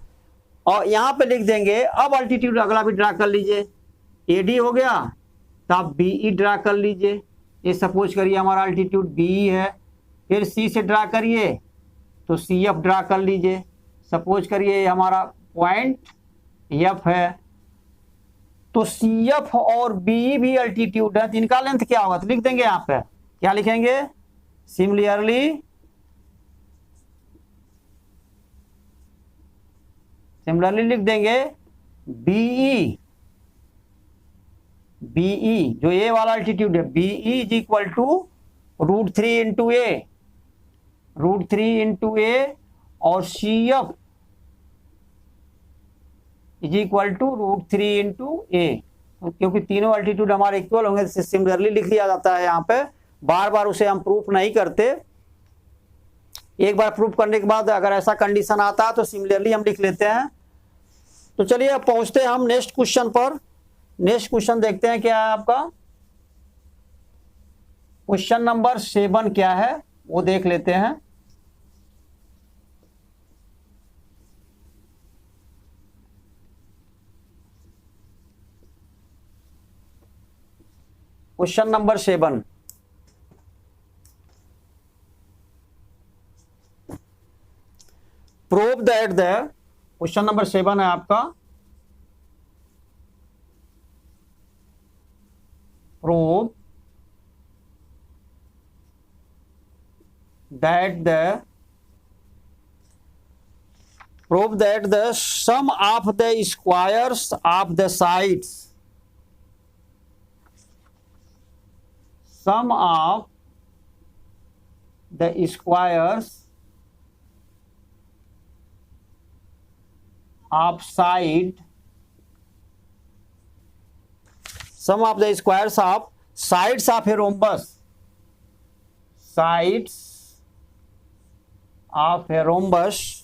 और यहाँ पे लिख देंगे, अब अल्टीट्यूड अगला भी ड्रा कर लीजिए, AD हो गया तो आप BE ड्रा कर लीजिए। ये सपोज करिए हमारा अल्टीट्यूड BE है, फिर C से ड्रा करिए तो CF ड्रा कर लीजिए। सपोज करिए हमारा पॉइंट F है, तो CF और BE भी अल्टीट्यूड है, तो इनका लेंथ क्या होगा, तो लिख देंगे यहाँ पे, क्या लिखेंगे, सिमिलरली लिख देंगे BE जो A वाला अल्टीट्यूड है, BE is equal to √3 into A और CF is equal to √3 into A। क्योंकि तीनों अल्टीट्यूड हमारे इक्वल होंगे तो सिमिलरली लिख लिया जाता है। यहाँ पे बार बार उसे हम प्रूफ नहीं करते, एक बार प्रूफ करने के बाद अगर ऐसा कंडीशन आता है तो सिमिलरली हम लिख लेते हैं। तो चलिए अब पहुंचते हैं हम नेक्स्ट क्वेश्चन पर। नेक्स्ट क्वेश्चन देखते हैं क्या है आपका, क्वेश्चन नंबर 7 क्या है वो देख लेते हैं। Question number 7, prove that the, question number 7 है आपका, prove that the sum of the squares of the sides, sum of the squares of side, sum of the squares of sides of a rhombus, sides of a rhombus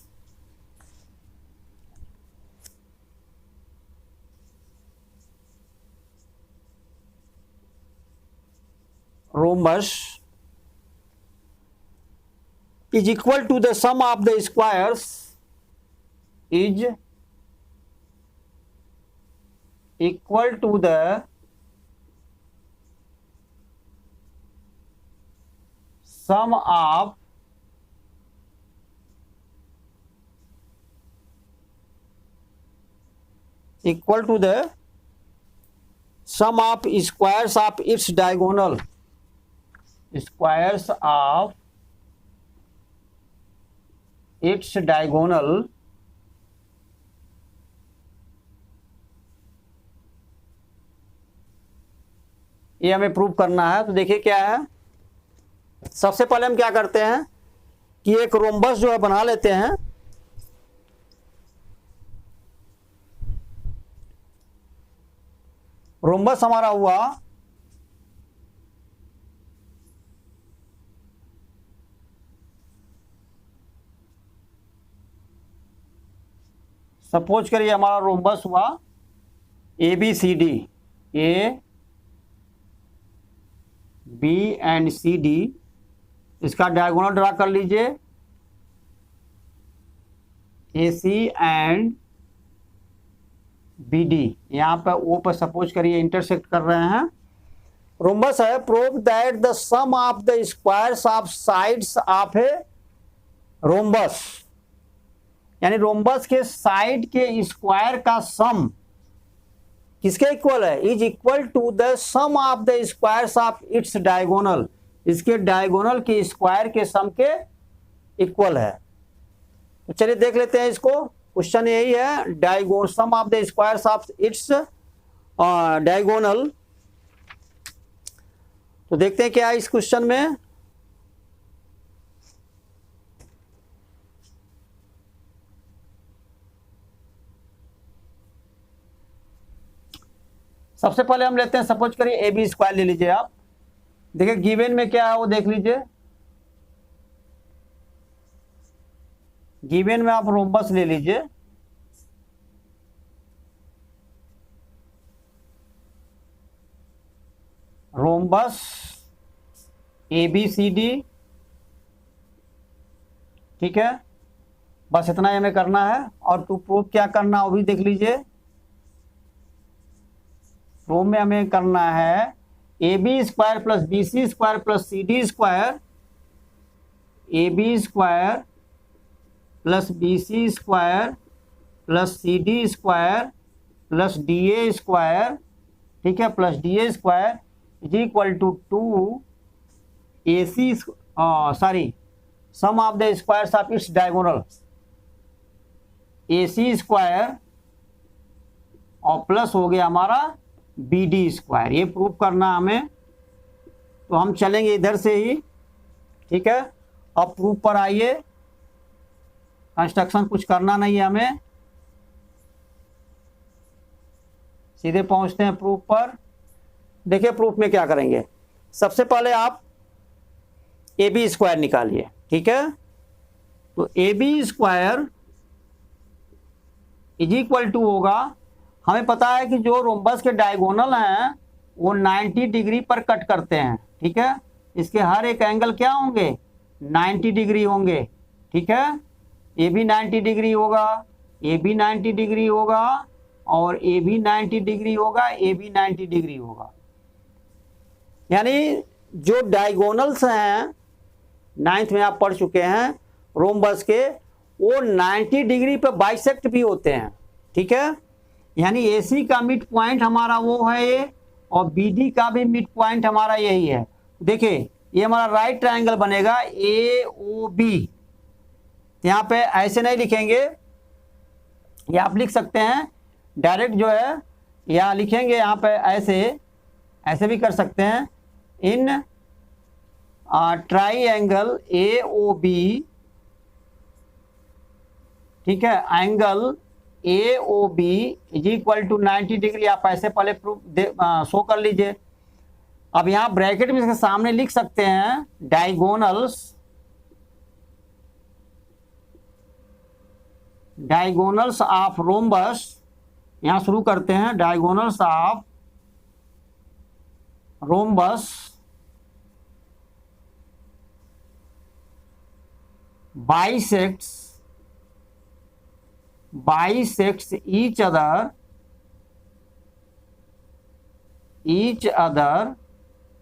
is equal to the sum of the squares is equal to the sum of squares of its diagonal, squares of its diagonal ये हमें prove करना है। तो देखिए क्या है, सबसे पहले हम क्या करते हैं कि एक रोम्बस जो है बना लेते हैं। रोम्बस हमारा हुआ सपोज करिए हमारा रोम्बस हुआ ABCD, A B and CD। इसका डायगोनल ड्रा कर लीजिए AC एंड BD। यहाँ पे O पर सपोज करिए इंटरसेक्ट कर रहे हैं। रोम्बस है, prove that the sum of the squares of sides of a rhombus, यानी रोम्बस के साइड के स्क्वायर का सम किसके इक्वल है, is equal to the sum of the squares of its diagonal, इसके डायगोनल के स्क्वायर के सम के इक्वल है। तो चलिए देख लेते हैं इसको। क्वेश्चन यही है, diagonal sum of the squares of its diagonal. तो देखते हैं क्या है इस क्वेश्चन में। सबसे पहले हम लेते हैं, सपोज करिए AB स्क्वायर ले लीजिए आप। देखिए गिवन में क्या है वो देख लीजिए। गिवन में आप रोम्बस ले लीजिए, रोम्बस ABCD, ठीक है। बस इतना ही हमें करना है। और टू प्रूव क्या करना वो भी देख लीजिए। प्रूव में हमें करना है AB square plus BC square plus CD square, AB square plus BC square plus CD square plus DA square, ठीक है, plus DA square is equal to 2 AC sorry sum of the squares of its diagonal, AC square और plus हो गया हमारा BD square. ये prove करना हमें। तो हम चलेंगे इधर से ही, ठीक है। अब प्रूफ पर आइए, कंस्ट्रक्शन कुछ करना नहीं है हमें, सीधे पहुंचते हैं प्रूफ पर। देखिए प्रूफ में क्या करेंगे, सबसे पहले आप AB स्क्वायर निकालिए, ठीक है। तो AB square is equal to होगा, हमें पता है कि जो रोम्बस के डायगोनल हैं वो 90 डिग्री पर कट करते हैं, ठीक है। इसके हर एक एंगल क्या होंगे, 90 डिग्री होंगे, ठीक है। ये भी 90 डिग्री होगा, ये भी 90 डिग्री होगा, और ये भी 90 डिग्री होगा, ये भी 90 डिग्री होगा। यानी जो डायगोनल्स हैं, 9th में आप पढ़ चुके हैं रोम्बस के, वो 90 डिग्री पर बाइसेक्ट भी होते हैं, ठीक है। यानी AC का मिड पॉइंट हमारा वो है ये, और BD का भी मिड पॉइंट हमारा यही है। देखिए ये हमारा राइट ट्रायंगल बनेगा AOB। यहाँ पे ऐसे नहीं लिखेंगे, या आप लिख सकते हैं डायरेक्ट जो है, या लिखेंगे यहाँ पे ऐसे भी कर सकते हैं। इन ट्रायंगल AOB, ठीक है, angle AOB is equal to 90 degree. आप ऐसे पहले प्रूफ शो कर लीजिए। अब यहां ब्रैकेट में इसके सामने लिख सकते हैं डायगोनल्स ऑफ रोम्बस। यहां शुरू करते हैं, diagonals of rhombus bisects each other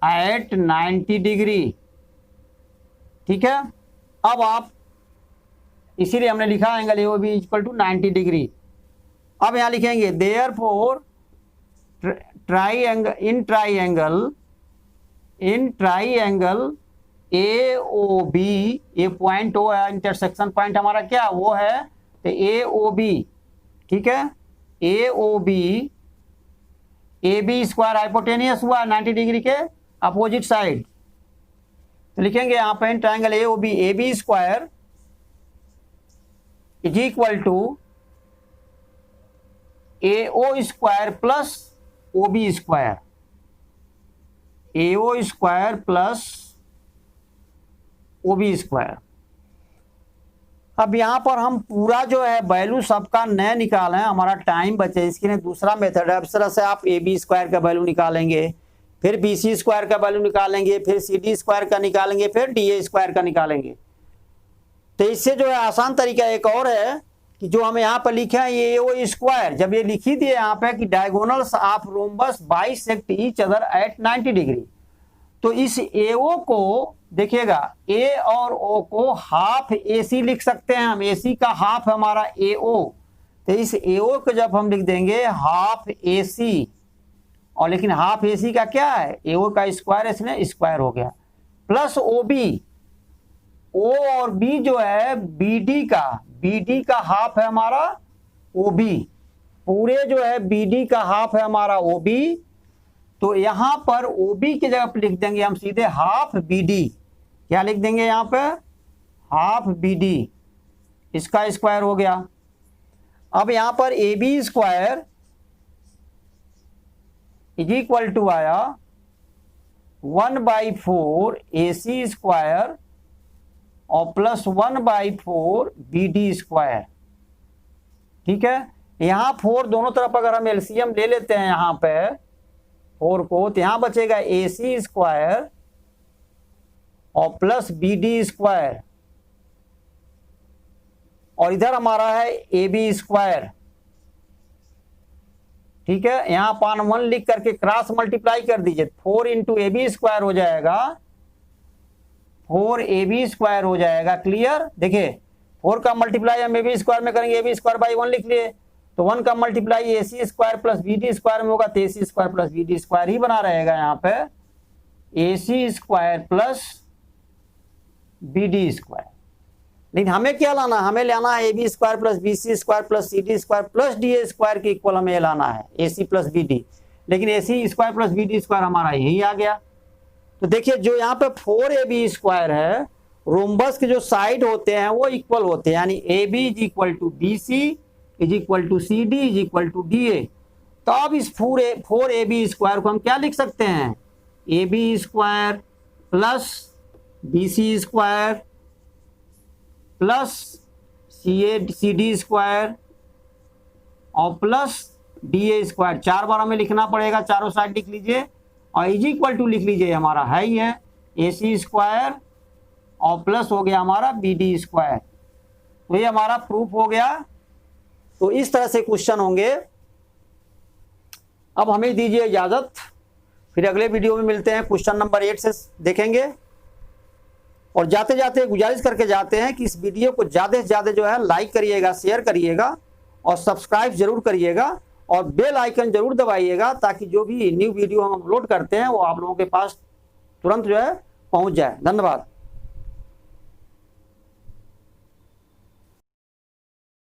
at 90 degree, ठीक है। अब आप, इसीलिए हमने लिखा angle AOB equal to 90 degree. अब यहां लिखेंगे देयरफॉर इन ट्रायंगल AOB, ये पॉइंट वो है, इंटरसेक्शन पॉइंट हमारा क्या वो है, तो AOB, ठीक है। AOB A B square hypotenuse हुआ 90 डिग्री के अपोजिट साइड, तो लिखेंगे यहां पर triangle A O B, A B square is equal to A O square plus O B square, A O square plus O B square. अब यहां पर हम पूरा जो है वैल्यू सबका नए निकालें, हमारा टाइम बचे, इसके लिए दूसरा मेथड है। इस तरह से आप ए बी स्क्वायर का वैल्यू निकालेंगे, फिर बी सी स्क्वायर का वैल्यू निकालेंगे, फिर सी डी स्क्वायर का निकालेंगे, फिर डी ए स्क्वायर का निकालेंगे। तो इससे जो है आसान तरीका एक और है कि जो हम यहाँ पर लिखे हैं ये ओ स्क्वायर, जब ये लिखी दिए यहाँ पे कि diagonals of rhombus bisect each other at 90 degree, तो इस ए ओ को देखिएगा, ए और ओ को हाफ ए सी लिख सकते हैं हम, ए सी का हाफ है हमारा ए ओ, तो इस ए ओ को जब हम लिख देंगे हाफ ए सी, और लेकिन हाफ ए सी का क्या है, ए ओ का स्क्वायर, इसमें स्क्वायर हो गया, प्लस ओ बी, ओ और बी जो है बी डी का हाफ है हमारा ओ बी, पूरे जो है बी डी का हाफ है हमारा ओ बी, तो यहां पर ओ बी की जगह पर लिख देंगे हम सीधे हाफ बी डी, क्या लिख देंगे यहां पे, हाफ बी डी, इसका स्क्वायर हो गया। अब यहां पर A B square is equal to आया 1/4 ए सी स्क्वायर और प्लस 1/4 बी डी स्क्वायर, ठीक है। यहां 4 दोनों तरफ अगर हम एलसीएम ले लेते हैं यहां पे 4 को, तो यहां बचेगा ए सी स्क्वायर और प्लस बी डी स्क्वायर, और इधर हमारा है ए बी स्क्वायर, ठीक है। यहां पान 1 लिख करके क्रॉस मल्टीप्लाई कर दीजिए, 4 इंटू ए बी स्क्वायर हो जाएगा, 4 ए बी स्क्वायर हो जाएगा, क्लियर। देखिए 4 का मल्टीप्लाई हम ए बी स्क्वायर में करेंगे, ए बी स्क्वायर बाई 1 लिख लिए, तो 1 का multiply A C square plus B D square में होगा, तो A C square plus B D square ही बना रहेगा यहाँ पे, A C square plus B D square. लेकिन हमें क्या लाना, हमें लाना है A B square plus B C square plus C D square plus D A square के इक्वल हमें लाना है, A C plus B D, लेकिन A C square plus B D square हमारा यही आ गया। तो देखिए जो यहाँ पे 4 ए बी स्क्वायर है, रोम्बस के जो साइड होते हैं वो इक्वल होते हैं, यानी A B is equal to B C is equal to C D is equal to D A. तो अब इस 4 ए बी स्क्वायर को हम क्या लिख सकते हैं, A B square plus B C square plus C D square और प्लस डी ए स्क्वायर, 4 बार हमें लिखना पड़ेगा, चारों साइड लिख लीजिए, और इज इक्वल टू लिख लीजिए, हमारा है ही है ए सी स्क्वायर और प्लस हो गया हमारा बी डी स्क्वायर। तो ये हमारा प्रूफ हो गया। तो इस तरह से क्वेश्चन होंगे। अब हमें दीजिए इजाजत, फिर अगले वीडियो में मिलते हैं, क्वेश्चन नंबर 8 से देखेंगे। और जाते जाते गुजारिश करके जाते हैं कि इस वीडियो को ज़्यादा से ज़्यादा जो है लाइक करिएगा, शेयर करिएगा और सब्सक्राइब जरूर करिएगा, और बेल आइकन जरूर दबाइएगा, ताकि जो भी न्यू वीडियो हम अपलोड करते हैं वो आप लोगों के पास तुरंत जो है पहुंच जाए। धन्यवाद।